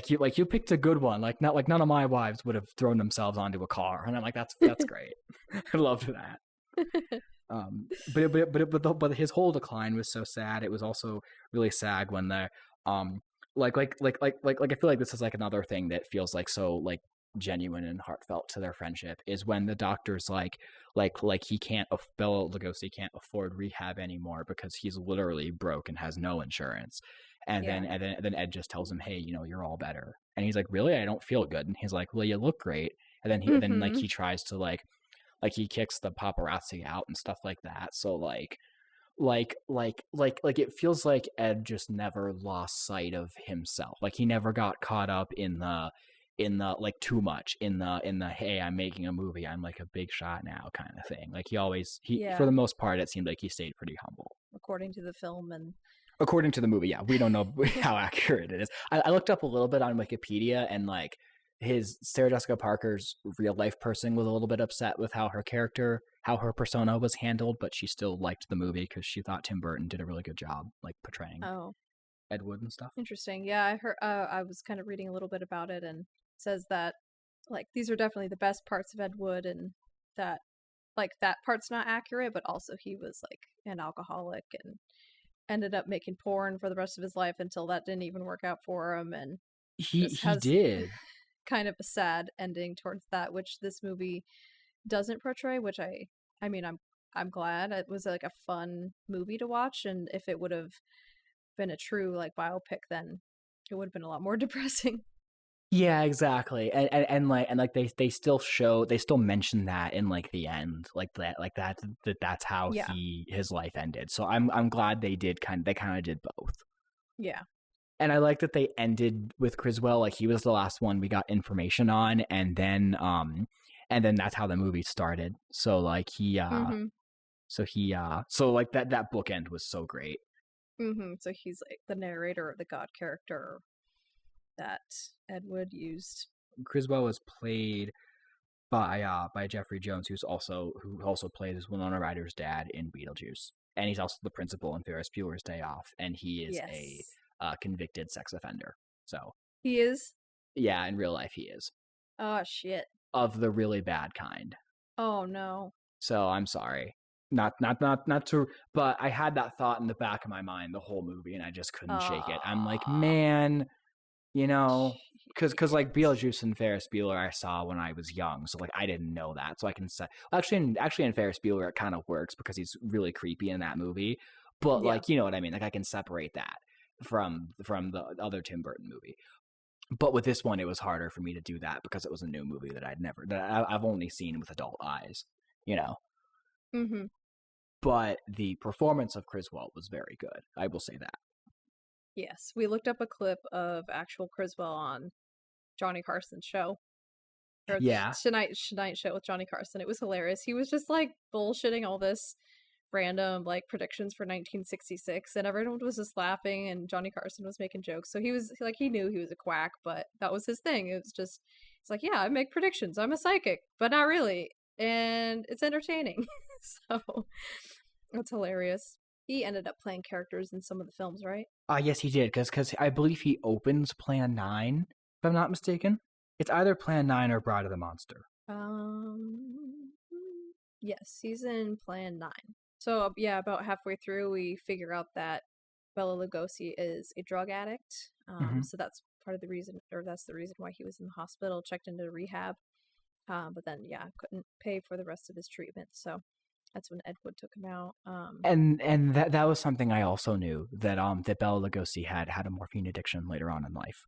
you picked a good one, like not like none of my wives would have thrown themselves onto a car, and I'm like that's great. I loved that. But his whole decline was so sad. It was also really sad when the I feel like this is like another thing that feels like so like genuine and heartfelt to their friendship is when the doctor's like he can't Bela Lugosi can't afford rehab anymore because he's literally broke and has no insurance. And
Yeah.
then Ed just tells him, "Hey, you're all better." And he's like, "Really? I don't feel good." And he's like, "Well, you look great." And then like
Mm-hmm.
he tries to like he kicks the paparazzi out and stuff like that. So like it feels like Ed just never lost sight of himself. Like he never got caught up in the like too much in the hey, I'm making a movie, I'm like a big shot now kind of thing. Like he for
Yeah.
the most part it seemed like he stayed pretty humble.
According to the film, and
According to the movie, yeah, we don't know how accurate it is. I looked up a little bit on Wikipedia, and like his Sarah Jessica Parker's real life person was a little bit upset with how her persona was handled, but she still liked the movie because she thought Tim Burton did a really good job, like portraying
oh,
Ed Wood and stuff.
interesting. Yeah, I heard. I was kind of reading a little bit about it, and it says that like these are definitely the best parts of Ed Wood, and that like that part's not accurate, but also he was like an alcoholic and ended up making porn for the rest of his life until that didn't even work out for him, and just
He
has
did.
kind of a sad ending towards that, which this movie doesn't portray. Which I mean, I'm glad it was like a fun movie to watch, and if it would have been a true like biopic, then it would have been a lot more depressing.
Yeah, exactly. And they still mention that in like the end, that's how
Yeah,
his life ended. So I'm glad they kind of did both.
yeah.
And I like that they ended with Criswell, like he was the last one we got information on, and then that's how the movie started. So like
Mm-hmm.
so like that bookend was so great.
Mm-hmm. So he's like the narrator of the god character that Ed Wood used.
Criswell was played by Jeffrey Jones, who also plays Winona Ryder's dad in Beetlejuice, and he's also the principal in Ferris Bueller's Day Off, and he is a
Yes.
convicted sex offender. So
He is.
yeah, in real life he is
Oh shit.
of the really bad kind.
Oh no.
So I'm sorry, not to, but I had that thought in the back of my mind the whole movie, and I just couldn't shake it. I'm like,
Ah.
man, because like Beetlejuice and Ferris Bueller I saw when I was young, so like I didn't know that, so I can say actually in Ferris Bueller it kind of works because he's really creepy in that movie, but
Yeah.
like you know what I mean, like I can separate that from the other Tim Burton movie. But with this one, it was harder for me to do that because it was a new movie I've only seen with adult eyes, you know.
Mm-hmm.
But the performance of Criswell was very good. I will say that.
Yes. We looked up a clip of actual Criswell on Johnny Carson's show. Or
Yeah.
Tonight Show with Johnny Carson. It was hilarious. He was just like bullshitting all this random like predictions for 1966, and everyone was just laughing, and Johnny Carson was making jokes. So he was like, he knew he was a quack, but that was his thing. It was just, it's like, yeah, I make predictions. I'm a psychic, but not really, and it's entertaining. So that's hilarious. He ended up playing characters in some of the films, right?
Yes, he did, because I believe he opens Plan 9, if I'm not mistaken. It's either Plan 9 or Bride of the Monster.
Um, yes, he's in Plan 9. So, yeah, about halfway through, we figure out that Bela Lugosi is a drug addict.
Mm-hmm.
So that's part of the reason, or that's the reason why he was in the hospital, checked into rehab. But then, yeah, couldn't pay for the rest of his treatment. So that's when Ed Wood took him out.
And that was something I also knew, that Bela Lugosi had a morphine addiction later on in life.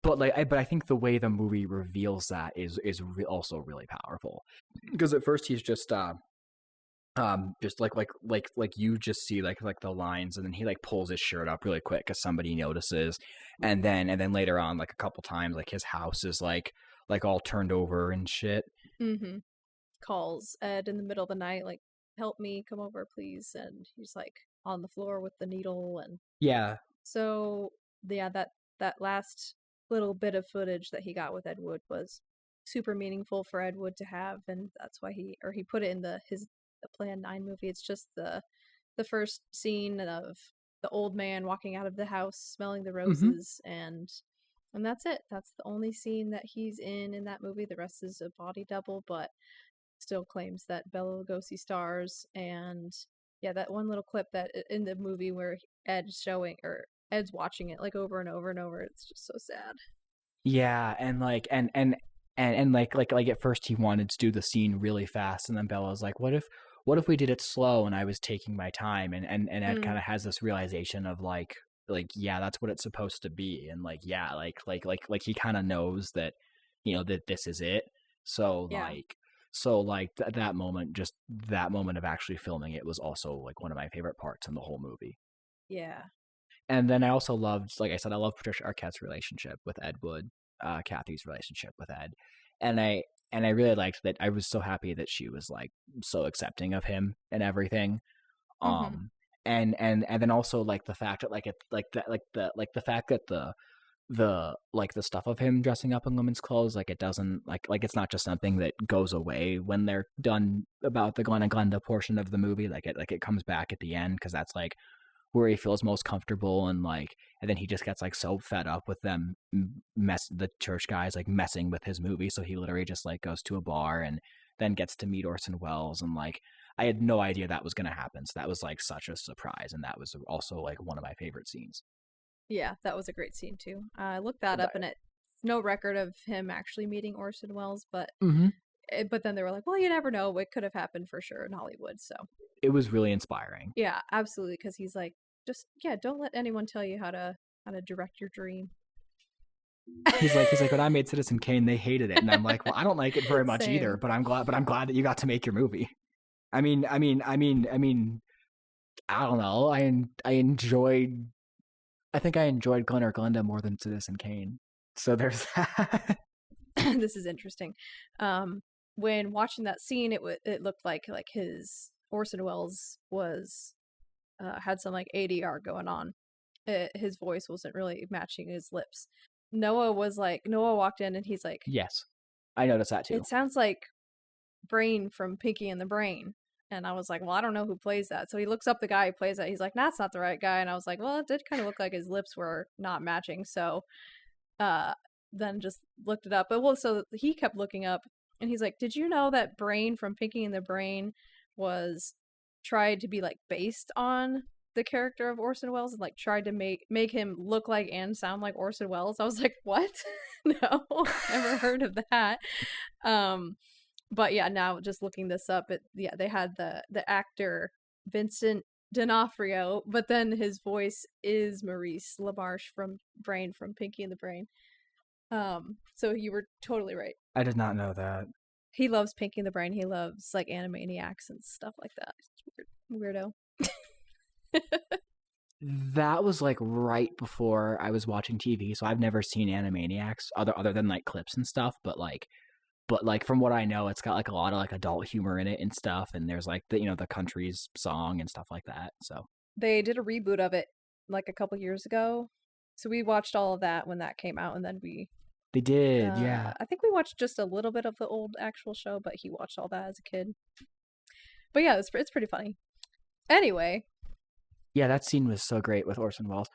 But I think the way the movie reveals that is also really powerful, because at first he's just like you just see like the lines, and then he like pulls his shirt up really quick because somebody notices, and then later on, like a couple times, like his house is like all turned over and shit.
Mm-hmm. Calls Ed in the middle of the night, like, help me, come over, please. And he's like on the floor with the needle. And
Yeah.
so, yeah, that last little bit of footage that he got with Ed Wood was super meaningful for Ed Wood to have, and that's why he put it in the Plan 9 movie. It's just the first scene of the old man walking out of the house smelling the
Mm-hmm.
roses, and that's it. That's the only scene that he's in that movie. The rest is a body double, but still claims that Bela Lugosi stars. And yeah, that one little clip that in the movie where Ed Ed's watching it like over and over and over. It's just so sad.
Yeah, and like and like at first he wanted to do the scene really fast, and then Bella was like, what if we did it slow and I was taking my time, and Ed kind of has this realization of like yeah, that's what it's supposed to be, and like yeah, like he kind of knows that, you know, that this is it. So
Yeah.
that moment, just that moment of actually filming it was also like one of my favorite parts in the whole movie.
Yeah.
And then I also loved, like I said, I love Patricia Arquette's relationship with Ed Wood, Kathy's relationship with Ed, and I really liked that. I was so happy that she was like so accepting of him and everything.
Mm-hmm.
And then also like the fact that the fact that the stuff of him dressing up in women's clothes, like it doesn't like it's not just something that goes away when they're done about the Glen and Glenda portion of the movie. Like it comes back at the end, because that's like where he feels most comfortable, and then he just gets like so fed up with them the church guys like messing with his movie, so he literally just like goes to a bar and then gets to meet Orson Welles, and like I had no idea that was going to happen, so that was like such a surprise, and that was also like one of my favorite scenes.
Yeah, that was a great scene too. I looked that up, and it's no record of him actually meeting Orson Welles, but but then they were like, well, you never know, it could have happened for sure in Hollywood. So
it was really inspiring.
Yeah, absolutely, because he's like, just don't let anyone tell you how to direct your dream.
He's like, when I made Citizen Kane, they hated it, and I'm like, well, I don't like it very much either, but I'm glad that you got to make your movie. I mean, I don't know. I enjoyed. I think I enjoyed Glen or Glenda more than Citizen Kane. So there's that.
This is interesting. When watching that scene, it looked like his Orson Welles was had some like ADR going on. His voice wasn't really matching his lips. Noah walked in and he's like,
yes, I noticed that too.
It sounds like Brain from Pinky and the Brain. And I was like, well, I don't know who plays that. So he looks up the guy who plays that. He's like, that's not the right guy. And I was like, well, it did kind of look like his lips were not matching. So then just looked it up. But well, so he kept looking up, and he's like, did you know that Brain from Pinky and the Brain was tried to be like based on the character of Orson Welles, and like tried to make him look like and sound like Orson Welles? I was like, what? No, never heard of that. But yeah, now just looking this up, they had the actor Vincent D'Onofrio, but then his voice is Maurice LaMarche from Brain from Pinky and the Brain. So you were totally right.
I did not know that.
He loves Pinky and the Brain. He loves like Animaniacs and stuff like that. Weirdo.
That was like right before I was watching TV, so I've never seen Animaniacs other than like clips and stuff, but from what I know, it's got like a lot of like adult humor in it and stuff, and there's like the country's song and stuff like that. So
they did a reboot of it like a couple years ago, so we watched all of that when that came out, and then
they did, yeah.
I think we watched just a little bit of the old actual show, but he watched all that as a kid. But yeah, it's pretty funny. Anyway,
yeah, that scene was so great with Orson Welles.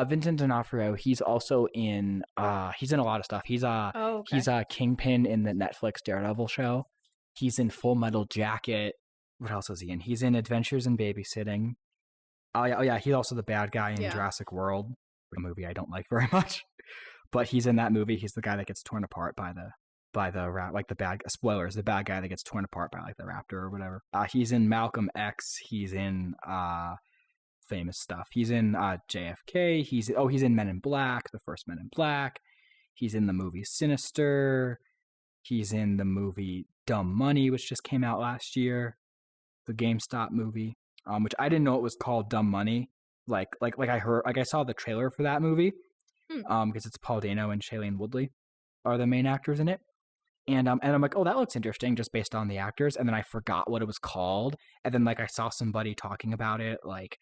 Vincent D'Onofrio, he's also in he's in a lot of stuff. He's Kingpin in the Netflix Daredevil show. He's in Full Metal Jacket. What else is he in? He's in Adventures in Babysitting. Oh yeah, he's also the bad guy in Jurassic World, a movie I don't like very much. But he's in that movie. He's the guy that gets torn apart by the like the bad spoilers, the bad guy that gets torn apart by like the raptor or whatever. He's in Malcolm X. He's in famous stuff. He's in JFK. He's in Men in Black, the first Men in Black. He's in the movie Sinister. He's in the movie Dumb Money, which just came out last year, the GameStop movie, which I didn't know it was called Dumb Money. Like I saw the trailer for that movie, because it's Paul Dano and Shailene Woodley are the main actors in it. And I'm like, oh, that looks interesting, just based on the actors. And then I forgot what it was called. And then like I saw somebody talking about it like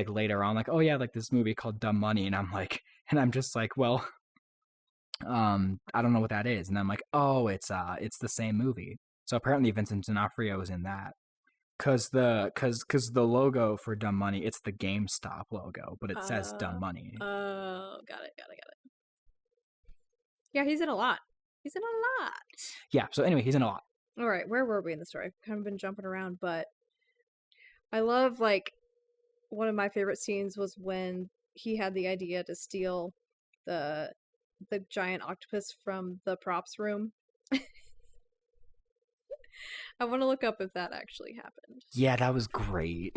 later on, like, oh yeah, like this movie called Dumb Money, and I'm just like, well, I don't know what that is. And I'm like, oh, it's the same movie. So apparently Vincent D'Onofrio is in that. Cause the logo for Dumb Money, it's the GameStop logo, but it says Dumb Money.
Oh, got it. Yeah, he's in a lot.
Yeah, so anyway, he's in a lot.
All right, where were we in the story? I've kind of been jumping around, but I love, like, one of my favorite scenes was when he had the idea to steal the giant octopus from the props room. I want to look up if that actually happened.
Yeah, that was great.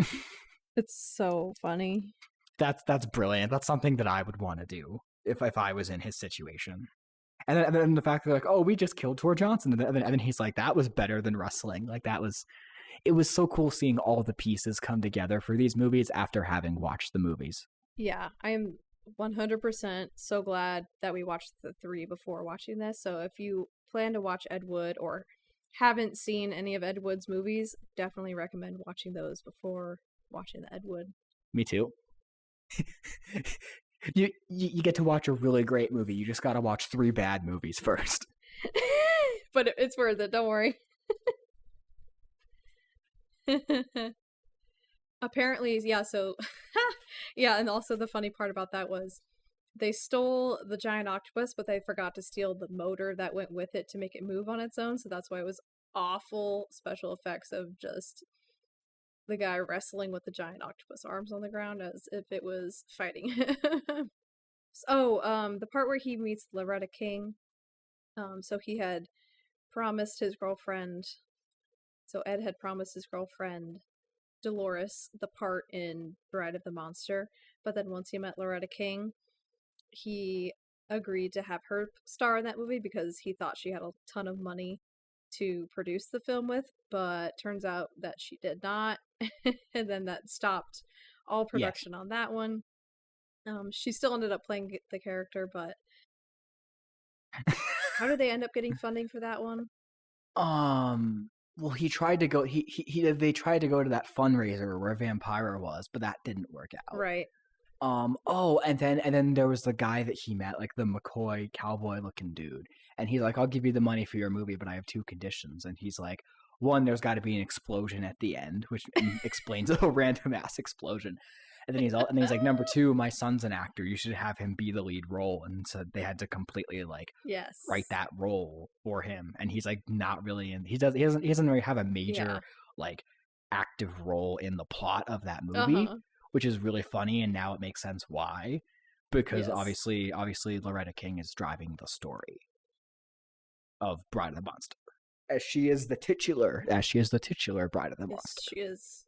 It's so funny.
That's brilliant. That's something that I would want to do if I was in his situation. And then the fact that they're like, oh, we just killed Tor Johnson, and then he's like, that was better than wrestling. Like it was so cool seeing all the pieces come together for these movies after having watched the movies.
Yeah, I am 100% so glad that we watched the 3 before watching this. So if you plan to watch Ed Wood or haven't seen any of Ed Wood's movies, definitely recommend watching those before watching the Ed Wood.
Me too. You get to watch a really great movie. You just got to watch 3 bad movies first.
But it's worth it, don't worry. Apparently, yeah, so yeah, and also the funny part about that was they stole the giant octopus, but they forgot to steal the motor that went with it to make it move on its own, so that's why it was awful special effects of just the guy wrestling with the giant octopus arms on the ground as if it was fighting him. The part where he meets Loretta King, so he had promised his girlfriend, so Ed had promised his girlfriend Dolores the part in Bride of the Monster, but then once he met Loretta King, he agreed to have her star in that movie because he thought she had a ton of money to produce the film with, but turns out that she did not. And then that stopped all production on that one. She still ended up playing the character, but how did they end up getting funding for that one?
Well, he tried to go. They tried to go to that fundraiser where Vampira was, but that didn't work out.
Right.
And then there was the guy that he met, like the McCoy cowboy looking dude, and he's like, "I'll give you the money for your movie, but I have 2 conditions." And he's like, "One, there's got to be an explosion at the end," which explains a random ass explosion. And then he's like, "Number 2, my son's an actor. You should have him be the lead role." And so they had to completely write that role for him. And he's like not really in. He doesn't really have a major active role in the plot of that movie, which is really funny. And now it makes sense why, because obviously Loretta King is driving the story of Bride of the Monster, as she is the titular Bride of the Monster.
She is.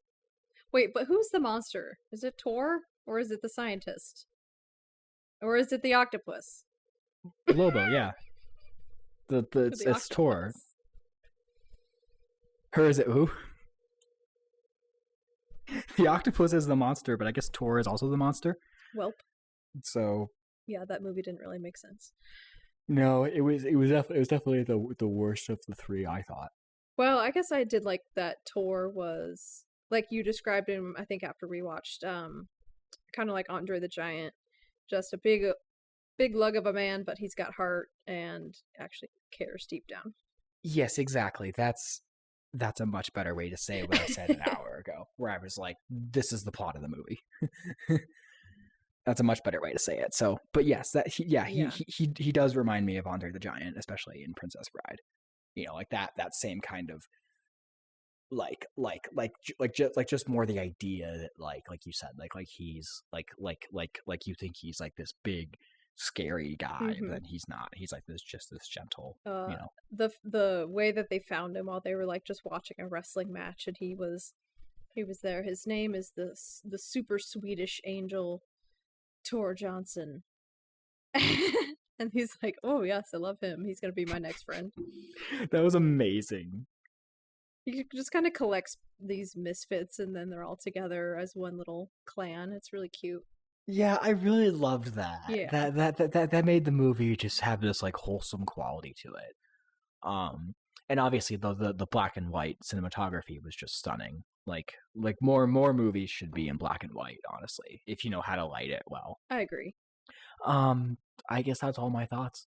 Wait, but who's the monster? Is it Tor? Or is it the scientist? Or is it the octopus?
Lobo, yeah. It's Tor. Her is it who? The octopus is the monster, but I guess Tor is also the monster.
Welp.
So.
Yeah, that movie didn't really make sense.
No, it was definitely the worst of the 3, I thought.
Well, I guess I did like that Tor was, like you described him, I think after we watched, kind of like Andre the Giant, just a big lug of a man, but he's got heart and actually cares deep down.
Yes, exactly. That's a much better way to say what I said an hour ago, where I was like, this is the plot of the movie. That's a much better way to say it. So, but yes, he does remind me of Andre the Giant, especially in Princess Bride. You know, like that same kind of just more the idea that like you said, like he's like you think he's like this big scary guy, but then he's not. He's like this gentle,
the way that they found him while they were like just watching a wrestling match, and he was there. His name is the super Swedish angel Tor Johnson. And he's like, oh yes, I love him, he's gonna be my next friend.
That was amazing.
He just kind of collects these misfits and then they're all together as one little clan. It's really cute.
Yeah, I really loved that.
Yeah.
That made the movie just have this like wholesome quality to it. And obviously the black and white cinematography was just stunning. Like more movies should be in black and white, honestly, if you know how to light it well.
I agree.
I guess that's all my thoughts.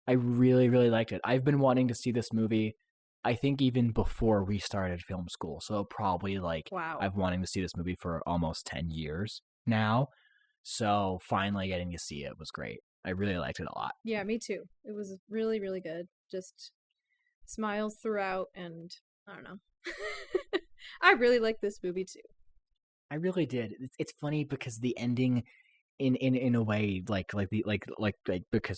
I really, really liked it. I've been wanting to see this movie, I think, even before we started film school. So probably
wow.
I've wanting to see this movie for almost 10 years now. So finally getting to see it was great. I really liked it a lot.
Yeah, me too. It was really, really good. Just smiles throughout, and I don't know. I really liked this movie too.
I really did. It's funny because the ending in a way, because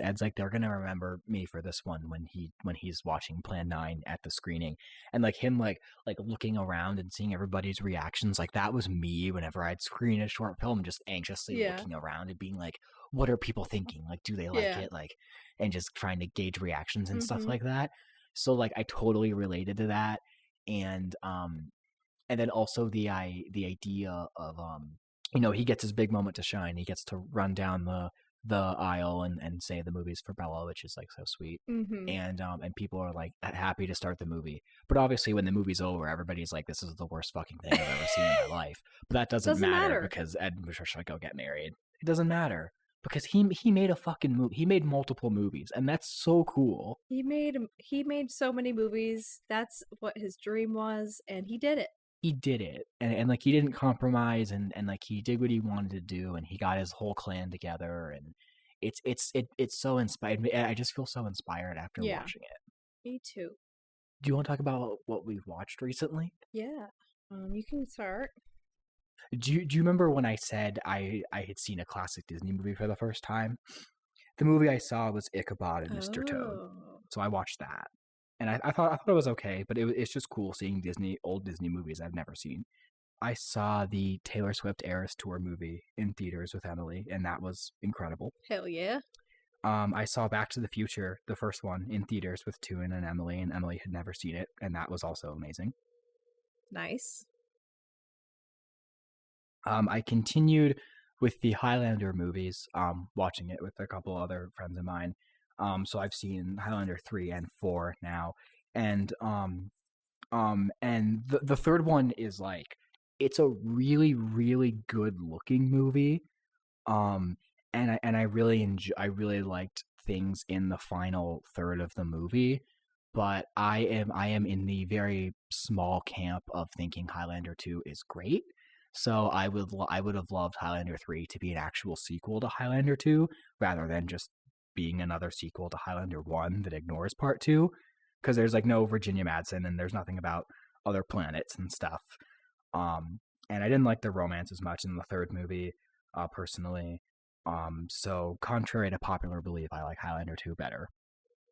Ed's like, they're gonna remember me for this one when he's watching Plan 9 at the screening, and like him like looking around and seeing everybody's reactions, like that was me whenever I'd screen a short film, just anxiously
Yeah.
looking around and being like, what are people thinking, like do they like
Yeah.
it, like, and just trying to gauge reactions and stuff
Mhm.
like that. So like I totally related to that. And then also the idea of he gets his big moment to shine. He gets to run down the aisle and say the movie's for Bella, which is like so sweet.
Mhm.
And people are like happy to start the movie. But obviously when the movie's over, everybody's like, this is the worst fucking thing I've ever seen in my life. But that doesn't matter because Ed and Patricia go get married. It doesn't matter because he made a fucking movie. He made multiple movies, and that's so cool.
He made so many movies. That's what his dream was, and he did it.
He did it, and like he didn't compromise, and like he did what he wanted to do, and he got his whole clan together, and it's so inspired. I just feel so inspired after watching it.
Me too.
Do you want to talk about what we've watched recently?
Yeah. You can start.
Do you remember when I said I had seen a classic Disney movie for the first time? The movie I saw was Ichabod and Mr. Toad, so I watched that. And I thought it was okay, but it's just cool seeing old Disney movies I've never seen. I saw the Taylor Swift Eras Tour movie in theaters with Emily, and that was incredible.
Hell yeah.
I saw Back to the Future, the first one, in theaters with Tune and Emily had never seen it, and that was also amazing.
Nice.
I continued with the Highlander movies, watching it with a couple other friends of mine. So I've seen Highlander 3 and 4 now. And the third one is like, it's a really, really good looking movie. And I really liked things in the final third of the movie, but I am in the very small camp of thinking Highlander 2 is great. So I would have loved Highlander 3 to be an actual sequel to Highlander 2 rather than just being another sequel to Highlander 1 that ignores part 2, because there's like no Virginia Madsen and there's nothing about other planets and stuff. And I didn't like the romance as much in the third movie, personally. So contrary to popular belief, I like Highlander 2 better.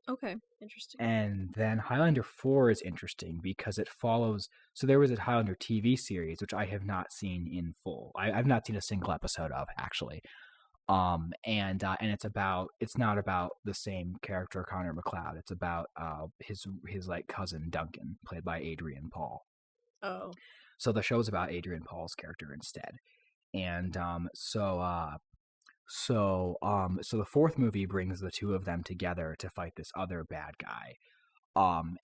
Okay, interesting.
And then Highlander 4 is interesting because it follows. So there was a Highlander TV series, which I have not seen in full. I've not seen a single episode of, actually. And it's not about the same character, Connor McLeod. It's about his like cousin Duncan, played by Adrian Paul.
Oh.
So the show's about Adrian Paul's character instead. And so the fourth movie brings the two of them together to fight this other bad guy.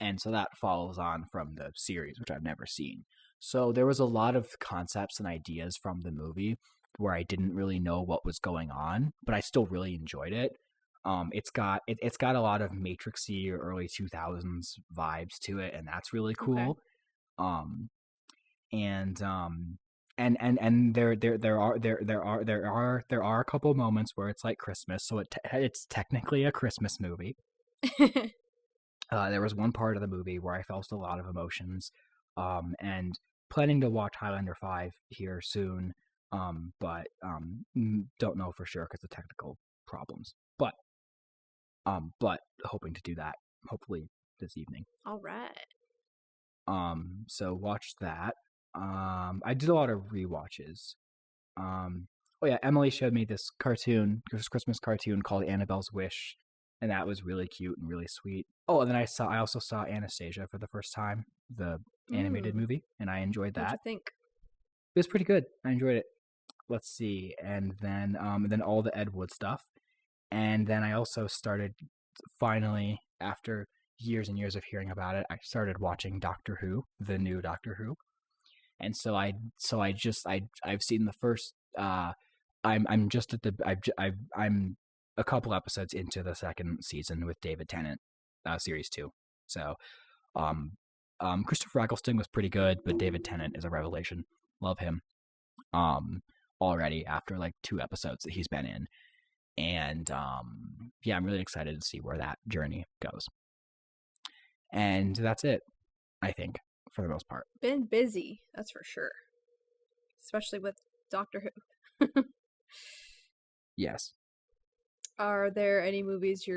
And so that follows on from the series, which I've never seen. So there was a lot of concepts and ideas from the movie where I didn't really know what was going on, but I still really enjoyed it. It's got a lot of Matrixy or early 2000s vibes to it, and that's really cool. Okay. And there are a couple moments where it's like Christmas, so it's technically a Christmas movie. There was one part of the movie where I felt a lot of emotions, and planning to watch Highlander 5 here soon, but don't know for sure because of technical problems. But hoping to do that hopefully this evening.
All right.
So watch that. I did a lot of rewatches. Oh yeah, Emily showed me this Christmas cartoon called Annabelle's Wish, and that was really cute and really sweet. Oh, and then I also saw Anastasia for the first time, the animated movie, and I enjoyed that.
What'd you think?
It was pretty good. I enjoyed it. Let's see, and then all the Ed Wood stuff, and then I also started finally, after years and years of hearing about it, I started watching Doctor Who, the new Doctor Who. And so I've seen the first. I'm just at the. I'm a couple episodes into the second season with David Tennant, series 2. So, Christopher Eccleston was pretty good, but David Tennant is a revelation. Love him. Already after like 2 episodes that he's been in, and yeah, I'm really excited to see where that journey goes. And that's it, I think, for the most part.
Been busy, that's for sure. Especially with Doctor Who.
Yes.
Are there any movies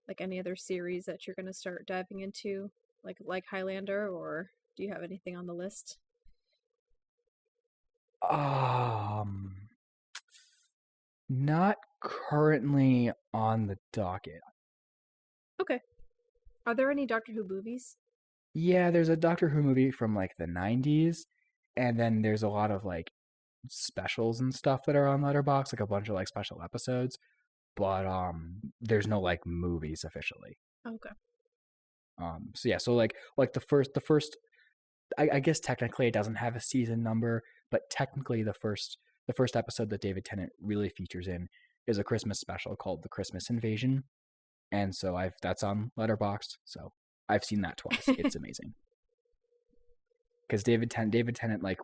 like any other series that you're going to start diving into, like Highlander, or do you have anything on the list?
Not currently on the docket.
Okay. Are there any Doctor Who movies?
Yeah, there's a Doctor Who movie from like the 90s, and then there's a lot of like specials and stuff that are on Letterboxd, like a bunch of like special episodes, but there's no like movies officially.
Okay.
So yeah, so like the first I guess technically it doesn't have a season number, but technically the first episode that David Tennant really features in is a Christmas special called The Christmas Invasion. And so that's on Letterboxd, so I've seen that twice. It's amazing. Because David Tennant, like,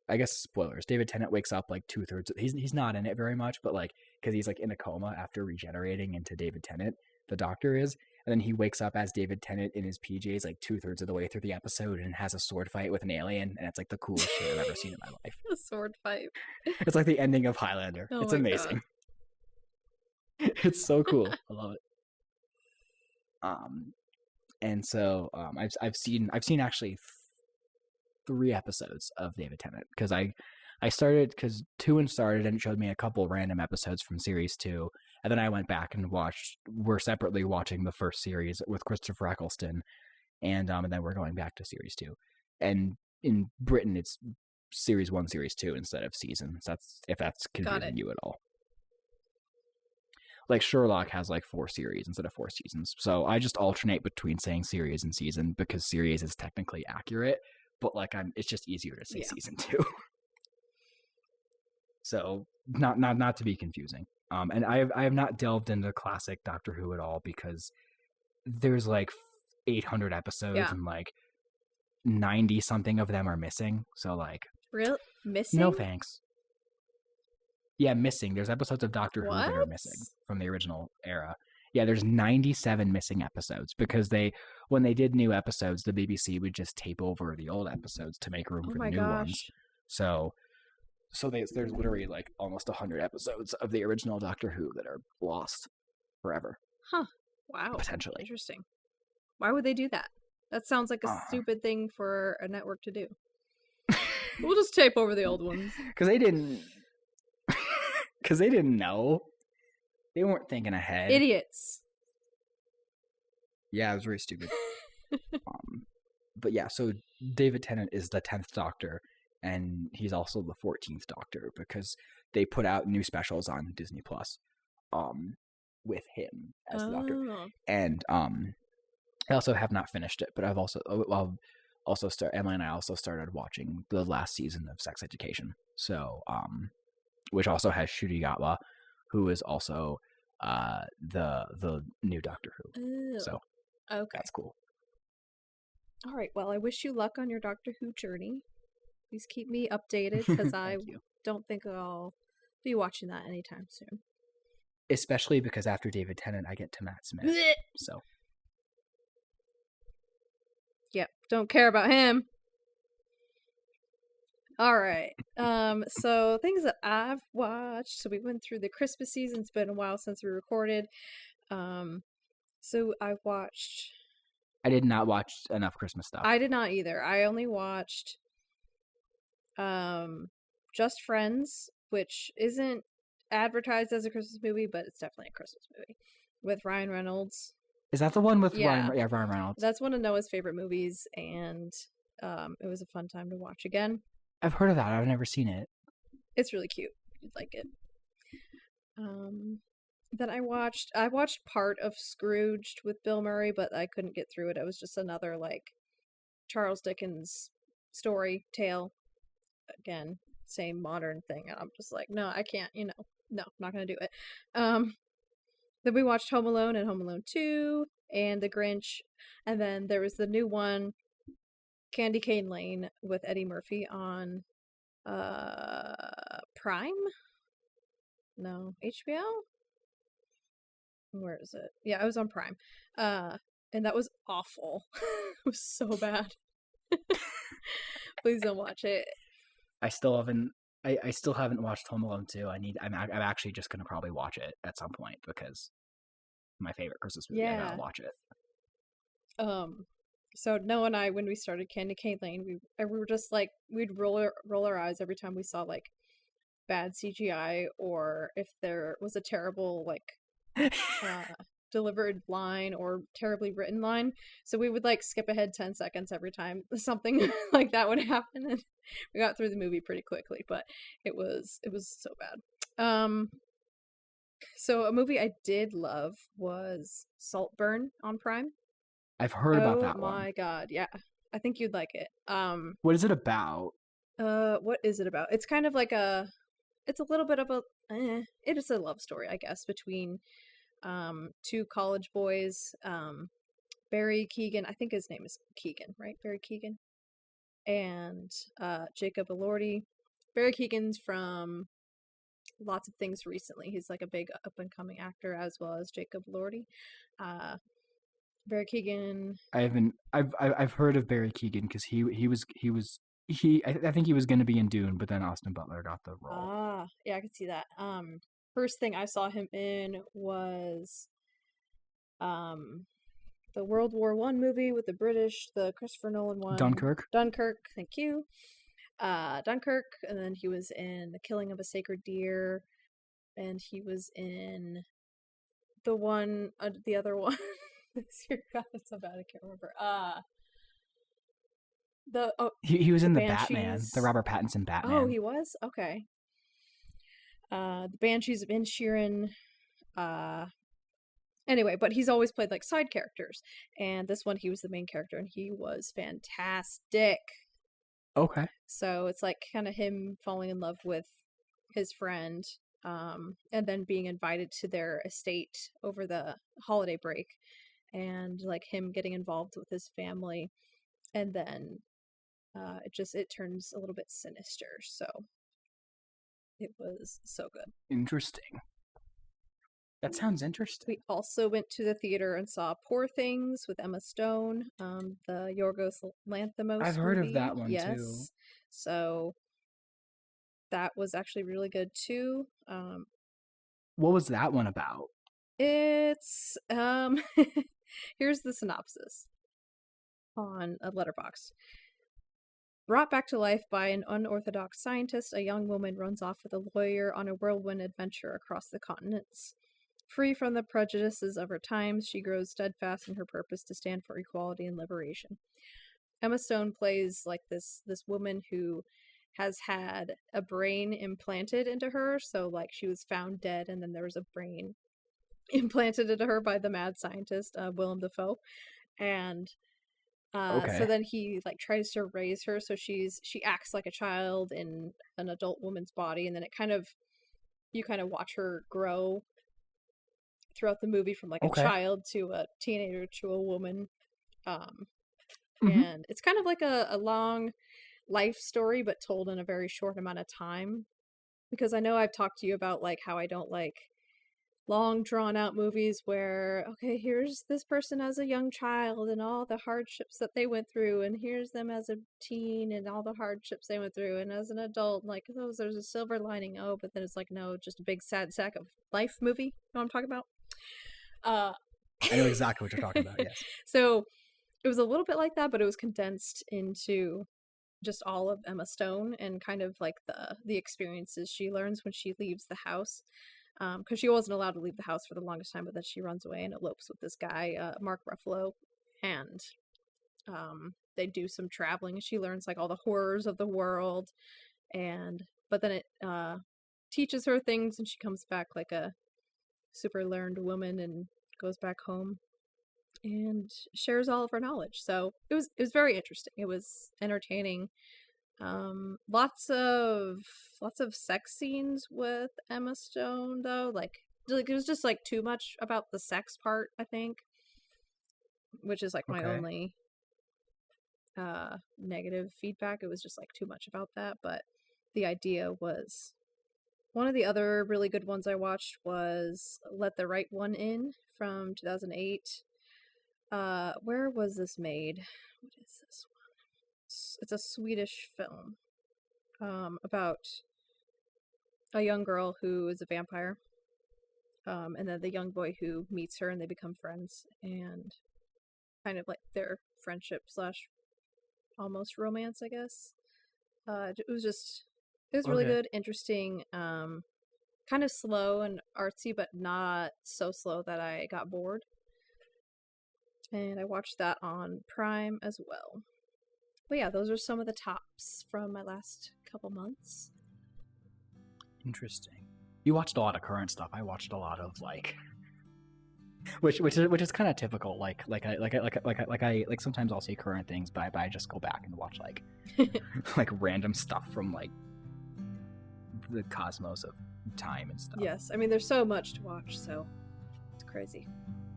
I guess spoilers. David Tennant wakes up like 2/3. He's not in it very much, but like because he's like in a coma after regenerating into David Tennant, the Doctor is, and then he wakes up as David Tennant in his PJs like 2/3 of the way through the episode and has a sword fight with an alien, and it's like the coolest shit I've ever seen in my life.
A sword fight.
It's like the ending of Highlander.
Oh
it's
my
amazing.
God.
It's so cool. I love it. And so I've seen actually 3 episodes of David Tennant because I started because 2 and started and it showed me a couple random episodes from series 2, and then I went back and we're separately watching the first series with Christopher Eccleston, and then we're going back to series 2, and in Britain it's series 1, series 2 instead of seasons. That's if that's confusing you at all. Like Sherlock has like 4 series instead of 4 seasons. So I just alternate between saying series and season because series is technically accurate, but like it's just easier to say season 2. So not to be confusing. And I have not delved into classic Doctor Who at all because there's like 800 episodes and like 90 something of them are missing. So like
real missing?
No thanks. Yeah, missing. There's episodes of Doctor Who that are missing from the original era. Yeah, there's 97 missing episodes because when they did new episodes, the BBC would just tape over the old episodes to make room for the new ones. So there's literally like almost 100 episodes of the original Doctor Who that are lost forever.
Huh. Wow.
Potentially.
Interesting. Why would they do that? That sounds like a stupid thing for a network to do. We'll just tape over the old ones.
Because they didn't know. They weren't thinking ahead.
Idiots.
Yeah, it was very stupid. But yeah, so David Tennant is the 10th Doctor, and he's also the 14th Doctor because they put out new specials on Disney Plus, with him as the Doctor. And I also have not finished it, but I've also Emily and I also started watching the last season of Sex Education. So which also has Ncuti Gatwa, who is also the new Doctor Who.
Ew.
So
okay,
that's cool.
All right. Well, I wish you luck on your Doctor Who journey. Please keep me updated because I don't think I'll be watching that anytime soon.
Especially because after David Tennant, I get to Matt Smith. So.
Yep. Don't care about him. All right. So things that I've watched. So we went through the Christmas season. It's been a while since we recorded. So I watched.
I did not watch enough Christmas stuff.
I did not either. I only watched Just Friends, which isn't advertised as a Christmas movie, but it's definitely a Christmas movie with Ryan Reynolds.
Is that the one with Ryan Reynolds?
That's one of Noah's favorite movies, and it was a fun time to watch again.
I've heard of that. I've never seen it.
It's really cute. You'd like it. Then I watched part of Scrooged with Bill Murray, but I couldn't get through it. It was just another like Charles Dickens story tale. Again, same modern thing. And I'm just like, no, I can't, no, I'm not gonna do it. Then we watched Home Alone and Home Alone 2 and The Grinch. And then there was the new one, Candy Cane Lane with Eddie Murphy on Prime? No, HBO? Where is it? Yeah, it was on Prime. And that was awful. It was so bad. Please don't watch it.
I still haven't I still haven't watched Home Alone 2. I'm actually just gonna probably watch it at some point because my favorite Christmas movie. I gotta
Yeah.
watch it.
So Noah and I, when we started Candy Cane Lane, we were just like we'd roll our eyes every time we saw like bad CGI or if there was a terrible like delivered line or terribly written line. So we would like skip ahead 10 seconds every time something like that would happen, and we got through the movie pretty quickly, but it was so bad. So a movie I did love was Saltburn on Prime.
I've heard about
Oh
that one.
my god, yeah. I think you'd like it.
What is it about?
What is it about? It's kind of like it's a little bit of it is a love story, I guess, between two college boys, Barry Keegan, I think his name is Keegan, right? Barry Keegan. And Jacob Elordi. Barry Keegan's from lots of things recently. He's like a big up and coming actor, as well as Jacob Elordi. Barry Keegan.
I've heard of Barry Keegan because I think he was going to be in Dune, but then Austin Butler got the role.
Yeah, I can see that. First thing I saw him in was the World War One movie with the British, the Christopher Nolan one.
Dunkirk,
thank you. Dunkirk, and then he was in The Killing of a Sacred Deer, and he was in the other one. God, it's so bad I can't remember.
he was in the
Banshees.
Batman, the Robert Pattinson Batman.
Oh, he was? Okay. The Banshees of Inisherin. Anyway, but he's always played like side characters, and this one he was the main character, and he was fantastic.
Okay.
So it's like kind of him falling in love with his friend, and then being invited to their estate over the holiday break, and like him getting involved with his family, and then it turns a little bit sinister. So it was so good.
Interesting. That sounds interesting.
We also went to the theater and saw Poor Things with Emma Stone, the Yorgos Lanthimos
I've heard
movie.
of that one
yes.
too.
So that was actually really good too.
What was that one about?
It's here's the synopsis on a Letterboxd. Brought back to life by an unorthodox scientist, a young woman runs off with a lawyer on a whirlwind adventure across the continents. Free from the prejudices of her times, she grows steadfast in her purpose to stand for equality and liberation. Emma Stone plays like this woman who has had a brain implanted into her. So like she was found dead, and then there was a brain implanted into her by the mad scientist, Willem Dafoe. And so then he like tries to raise her, so she acts like a child in an adult woman's body, and then you kind of watch her grow throughout the movie from like a child to a teenager to a woman. And it's kind of like a long life story, but told in a very short amount of time. Because I know I've talked to you about like how I don't like long drawn out movies where, okay, here's this person as a young child and all the hardships that they went through, and here's them as a teen and all the hardships they went through, and as an adult, like, oh, there's a silver lining. Oh, but then it's like, no, just a big sad sack of life movie. You know what I'm talking about?
I know exactly what you're talking about, yes.
So it was a little bit like that, but it was condensed into just all of Emma Stone and kind of like the experiences she learns when she leaves the house. Because she wasn't allowed to leave the house for the longest time, but then she runs away and elopes with this guy, Mark Ruffalo, and they do some traveling, and she learns like all the horrors of the world, but then it teaches her things, and she comes back like a super learned woman and goes back home and shares all of her knowledge. So it was very interesting. It was entertaining. Lots of sex scenes with Emma Stone though. Like it was just like too much about the sex part, I think, which is like my only negative feedback. It was just like too much about that, but the idea was. One of the other really good ones I watched was Let the Right One In from 2008. Where was this made? What is this one? It's a Swedish film about a young girl who is a vampire, and then the young boy who meets her and they become friends, and kind of like their friendship slash almost romance, I guess. It was really good, interesting, kind of slow and artsy, but not so slow that I got bored. And I watched that on Prime as well. But yeah, those are some of the tops from my last couple months.
Interesting. You watched a lot of current stuff. I watched a lot of like, which is kind of typical. Like sometimes I'll see current things, but I just go back and watch like like random stuff from like the cosmos of time and stuff.
Yes, I mean there's so much to watch, so it's crazy.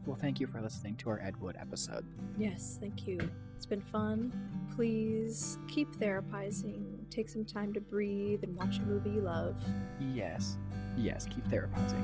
Well, thank you for listening to our Ed Wood episode.
Yes, thank you. It's been fun. Please keep therapizing. Take some time to breathe and watch a movie you love.
Yes, keep therapizing.